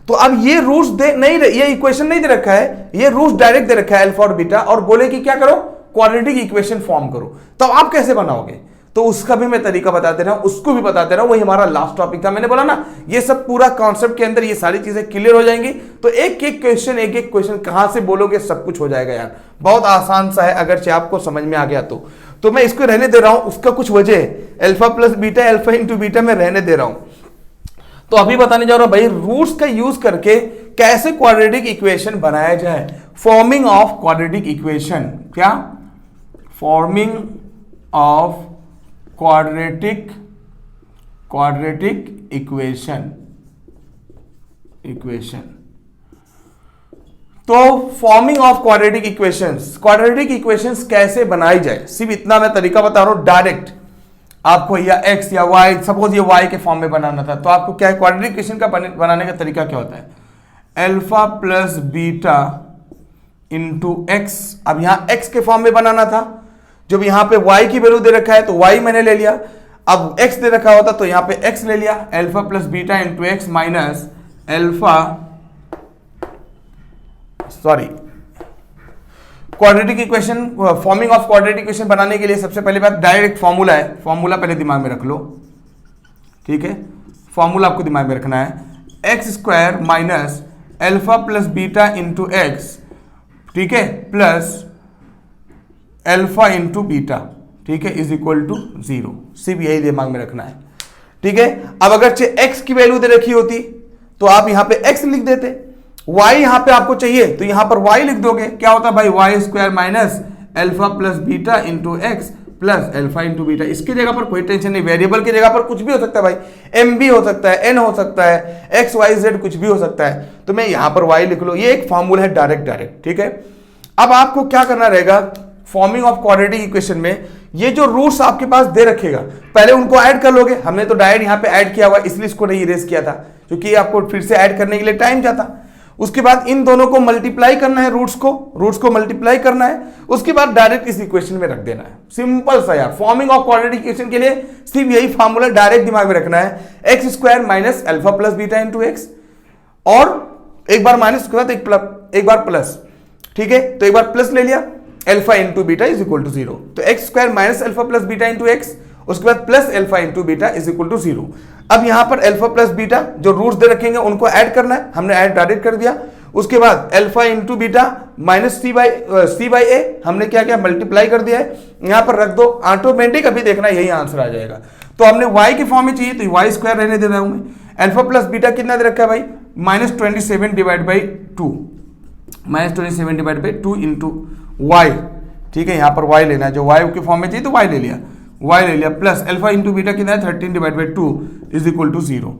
तो अब ये रूट्स दे नहीं, ये इक्वेशन नहीं दे रखा है, ये रूट्स डायरेक्ट दे रखा है अल्फा और बीटा, और बोले कि क्या करो, क्वाड्रेटिक इक्वेशन फॉर्म करो। तो आप कैसे बनाओगे? तो उसका भी मैं तरीका बताते रहा हूं, उसको भी बताते रहा हूं, वही हमारा लास्ट टॉपिक था। मैंने बोला ना, ये सब पूरा कॉन्सेप्ट के अंदर ये सारी चीजें क्लियर हो जाएंगी, तो एक एक क्वेश्चन कहां से बोलोगे, सब कुछ हो जाएगा यार। बहुत आसान सा है, अगर चाहे आपको समझ में आ गया तो मैं इसको रहने दे रहा हूं, उसका कुछ वजह है, alpha plus beta, alpha into beta में रहने दे रहा हूं। तो अभी बताने जा रहा हूं भाई, रूट्स का यूज करके कैसे क्वाड्रेटिक इक्वेशन बनाया जाए, फॉर्मिंग ऑफ क्वाड्रेटिक इक्वेशन। क्या? Forming of quadratic equation. तो फॉर्मिंग ऑफ क्वाड्रेटिक इक्वेशंस कैसे बनाई जाए, सिर्फ इतना मैं तरीका बता रहा हूं डायरेक्ट आपको, या एक्स या वाई, सपोज ये वाई के फॉर्म में बनाना था, तो आपको क्या है, क्वाड्रेटिक इक्वेशन का बनाने का तरीका क्या होता है, alpha plus beta into x. अब यहां एक्स के फॉर्म में बनाना था, जब यहां पे y की वैल्यू दे रखा है तो y मैंने ले लिया, अब x दे रखा होता तो यहां पे x ले लिया, alpha plus beta into x minus alpha, sorry, quadratic equation, forming of quadratic equation बनाने के लिए सबसे पहले बात डायरेक्ट फॉर्मूला है, फॉर्मूला पहले दिमाग में रख लो, ठीक है, फॉर्मूला आपको दिमाग में रखना है, x square minus alpha plus beta into x, ठीक है, प्लस अल्फा इंटू बीटा, ठीक है, इज इक्वल टू 0। सिर्फ यही दिमाग में रखना है, ठीक है। अब अगर x की वैल्यू दे रखी होती तो आप यहां पे x लिख देते, y यहां पे आपको चाहिए तो यहां पर y लिख दोगे, क्या होता है भाई, y square minus alpha plus beta into x plus alpha into beta. इसकी जगह पर कोई टेंशन नहीं, वेरिएबल की जगह पर कुछ भी हो सकता है भाई, m भी हो सकता है, n हो सकता है, x y z कुछ भी हो सकता है, तो मैं यहां पर y लिख लो, ये एक फॉर्मूला है डायरेक्ट, ठीक है। अब आपको क्या करना रहेगा, फॉर्मिंग ऑफ क्वाड्रेटिक इक्वेशन में ये जो रूट्स आपके पास दे रखेगा, पहले उनको ऐड कर लोगे, हमने तो डायरेक्ट यहां पे ऐड किया हुआ, इसलिए इसको नहीं इरेज किया था, क्योंकि आपको फिर से ऐड करने के लिए टाइम जाता। उसके बाद इन दोनों को मल्टीप्लाई करना है, रूट्स को मल्टीप्लाई करना है, उसके बाद डायरेक्ट इस इक्वेशन में रख देना है, सिंपल सा यार। फॉर्मिंग ऑफ क्वाड्रेटिक इक्वेशन के लिए सिर्फ यही फॉर्मूला डायरेक्ट दिमाग में रखना है, x square minus alpha plus beta into x, और एक बार माइनस के बाद एक बार प्लस, ठीक है, तो एक बार प्लस ले लिया, alpha into beta is equal to 0, तो x square minus alpha plus beta into x, उसके बाद plus alpha into beta is equal to 0। अब यहां पर अल्फा प्लस बीटा जो रूट्स दे रखेंगे उनको ऐड करना है, हमने ऐड डायरेक्ट कर दिया। उसके बाद alpha into beta minus c by a हमने क्या किया, मल्टीप्लाई कर दिया है, यहां पर रख दो, ऑटोमेटिक अभी देखना यही आंसर आ जाएगा। तो हमने y के फॉर्म में चाहिए तो y स्क्वायर रहने दे रहा हूं मैं, अल्फा प्लस बीटा कितना दे रखा है भाई, -27 divide by 2, -27 divide by 2 into y, ठीक है, यहां पर y लेना है, जो y के फॉर्म में चाहिए तो y ले लिया, प्लस अल्फा इंटू बीटा कितना है 13 divide by 2 is equal to 0।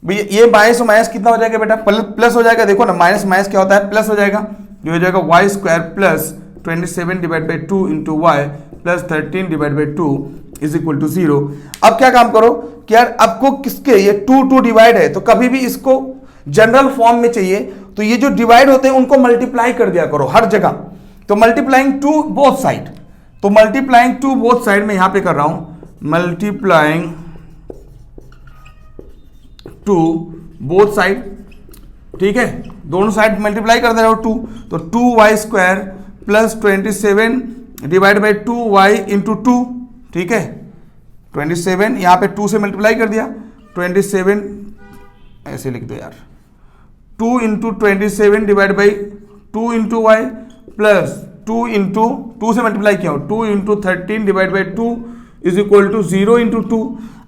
ये माइनस और माइनस कितना हो जाएगा बेटा, प्लस हो जाएगा, देखो ना माइनस माइनस क्या होता है, प्लस हो जाएगा, जो हो जाएगा y स्क्वायर plus 27 divide by 2 into y plus 13 divide by 2 is equal to 0। अब क्या काम करो कि यार आपको किसके, ये 2 डिवाइड है, तो कभी भी इसको जनरल फॉर्म में चाहिए तो ये जो डिवाइड होते हैं उनको मल्टीप्लाई कर दिया करो हर जगह, तो मल्टीप्लाइंग टू बोथ साइड, तो मल्टीप्लाइंग टू बोथ साइड में यहां पे कर रहा हूं, मल्टीप्लाइंग टू बोथ साइड, ठीक है, दोनों साइड मल्टीप्लाई कर दे रहे हो 2, तो 2y² plus 27 divide by 2y into 2, ठीक है, 27 यहाँ पे 2 से मल्टीप्लाई कर दिया, 27 ऐसे लिख दो यार, 2 into 27 divide by 2 into y plus 2 into 2 से मल्टीप्लाई किया हो 2 into 13 divide by 2 is equal to 0 into 2।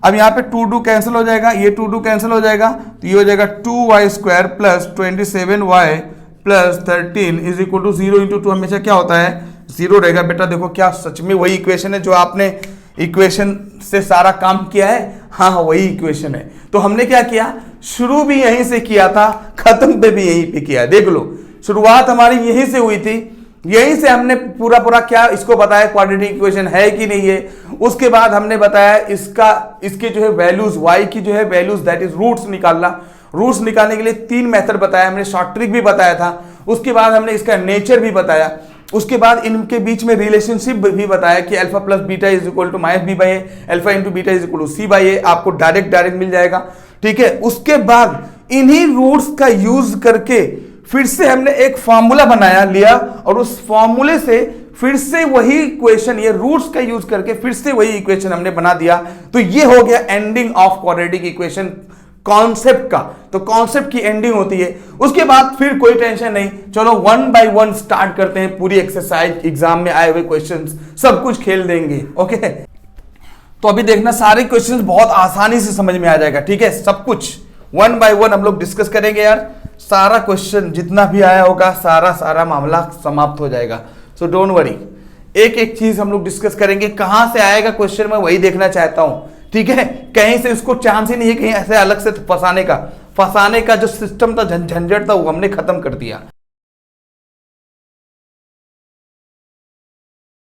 अब यहाँ पे 2 कैंसिल हो जाएगा, ये 2 कैंसिल हो जाएगा, तो ये हो जाएगा 2y² plus 27y plus 13 is equal to 0 into 2। हमेशा क्या होता है, 0 रहेगा। बेटा देखो क्या सच में वही इक्वेशन है जो आपने इक्वेशन से सारा काम किया है, हाँ वही इक्वेशन है। तो हमने क्या किया, शुरू भी यहीं से किया था, खत्म पे भी यहीं पे किया। देख लो शुरुआत हमारी यहीं से हुई थी, यहीं से हमने पूरा क्या इसको बताया क्वाड्रेटिक इक्वेशन है कि नहीं है। उसके बाद हमने बताया इसके जो है वैल्यूज, y की जो है वैल्यूज दैट इज रूट्स निकालना। रूट्स निकालने के लिए 3 मेथड बताया हमने, शॉर्ट ट्रिक भी बताया था। उसके बाद हमने इसका नेचर भी बताया। उसके बाद इनके बीच में रिलेशनशिप भी बताया कि alpha plus beta is equal to minus b by a, alpha into beta is equal to c by a, आपको डायरेक्ट मिल जाएगा, ठीक है। उसके बाद इन्हीं रूट्स का यूज करके फिर से हमने एक फॉर्मूला बनाया लिया, और उस फॉर्मूले से फिर से वही इक्वेशन, ये रूट्स का यूज करके फिर से वही इक्वेशन हमने बना दिया। तो ये हो गया ending of quadratic equation concept का। तो कॉन्सेप्ट की एंडिंग होती है। उसके बाद फिर कोई टेंशन नहीं, चलो 1 बाय 1 स्टार्ट करते हैं। पूरी एक्सरसाइज, एग्जाम में आए हुए क्वेश्चंस सब कुछ खेल देंगे, ओके। तो अभी देखना सारे क्वेश्चंस बहुत आसानी से समझ में आ जाएगा, ठीक है। सब कुछ 1 बाय 1 हम लोग डिस्कस करेंगे यार। सारा क्वेश्चन जितना भी आया होगा सारा मामला समाप्त हो जाएगा। सो डोंट वरी, एक एक चीज हम लोग डिस्कस करेंगे। कहां से आएगा क्वेश्चन मैं वही देखना चाहता हूं, ठीक है। कहीं से उसको चांस ही नहीं है कहीं ऐसे अलग से फंसाने का जो सिस्टम था, झंझट था, वो हमने खत्म कर दिया।